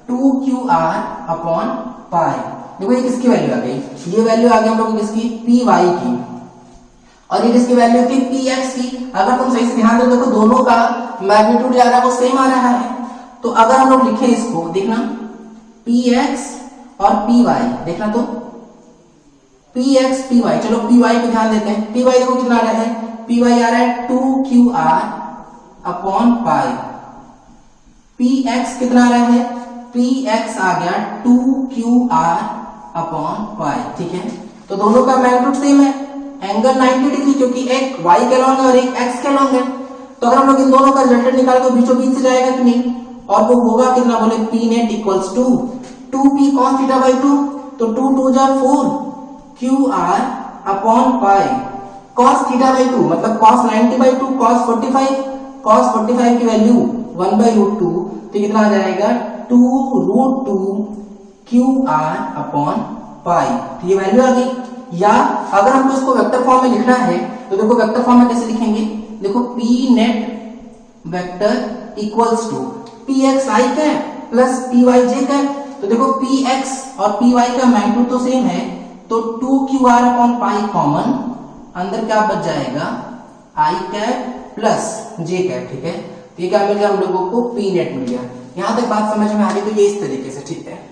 2qr अपॉन पाई। देखो ये किसकी वैल्यू आ गई, ये वैल्यू आ गई हम लोग को किसकी, py की, और ये किसकी वैल्यू थी, px की। अगर तुम सही से ध्यान दो, देखो दोनों का मैग्नीट्यूड जा रहा है वो सेम आ रहा है, तो अगर हम लोग लिखें इसको, देखना px और py, देखना तो px py, चलो py पे ध्यान देते हैं, py देखो कितना आ रहा है, py आ रहा है 2qr अपॉन पाई, px कितना आ रहा है, px आ गया 2qr अपॉन पाई, ठीक है, तो दोनों का मैग्नीट्यूड सेम है, एंगल 90 डिग्री, क्योंकि एक y के लॉन्ग है और एक x के लॉन्ग है, तो अगर हम लोग इन दोनों का रिजल्टेंट निकालें तो बीचों बीच से जाएगा कि नहीं, और वो होगा कितना, बोले p net equals to 2p cos theta by 2, तो 2 2 जा 4 qr upon pi cos theta by 2 मतलब cos 90 बाई 2, cos 45 की वैल्यू 1/√2, तो कितना आ जाएगा 2√2 qr अपॉन पाई, तो ये वैल्यू आ गई। या अगर हमको इसको वेक्टर फॉर्म में लिखना है, तो देखो वेक्टर फॉर्म में कैसे लिखेंगे, देखो p net vector equals to pxi cap plus pyj cap, तो देखो px और py का मैग्नीट्यूड तो सेम है, तो 2qr अपॉन पाई कॉमन, अंदर क्या बच जाएगा i cap plus j cap, ठीक है, तो ये क्या मिल गया हम लोगों को, p नेट मिल गया। यहां तक बात समझ में आ रही, तो ये इस तरीके से, ठीक है।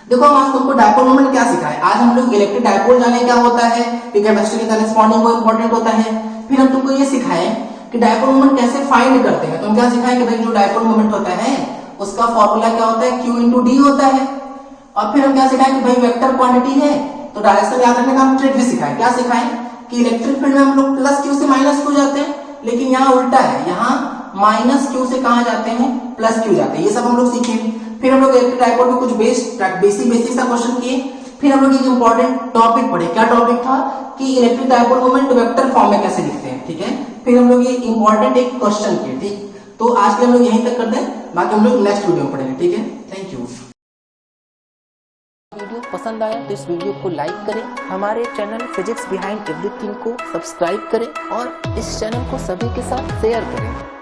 देखो हम आज तुमको डायपोल मोमेंट क्या सिखाए, आज हम लोग इलेक्ट्रिक डायपोल जाने क्या होता है, कि केमिस्ट्री के करेस्पॉन्डिंग वो इंपॉर्टेंट होता है, फिर हम तुमको ये सिखाए कि डायपोल मोमेंट कैसे फाइंड करते हैं, तो हम क्या सिखाए कि भाई जो डायपोल मोमेंट होता है उसका फॉर्मूला क्या होता है, q इंटू डी होता है, और फिर हम क्या सिखाए कि भाई वेक्टर क्वांटिटी है तो डायरेक्शन याद रखने का हम ट्रिक भी सिखाए, क्या सिखाए कि इलेक्ट्रिक फील्ड में हम लोग प्लस q से माइनस q जाते हैं, लेकिन यहाँ उल्टा है, यहाँ माइनस q से कहां जाते हैं, प्लस q जाते हैं, ये सब हम लोग सीखे। फिर हम लोग इलेक्ट्रिक डायपोल में कुछ बेसिक सा क्वेश्चन किए, फिर हम लोग एक इंपॉर्टेंट टॉपिक पढ़े, क्या टॉपिक था कि electric dipole moment vector form में कैसे लिखते हैं, ठीक है, फिर हम लोग ये इंपॉर्टेंट एक क्वेश्चन किए, ठीक। तो आज के हम लोग यहीं तक करते हैं, बाकी हम लोग नेक्स्ट वीडियो में पढ़ेंगे, ठीक है, थैंक यू।
वीडियो पसंद आया तो इस वीडियो को लाइक करें, हमारे चैनल फिजिक्स बिहाइंड एवरीथिंग को सब्सक्राइब करें और इस चैनल को सभी के साथ शेयर करें।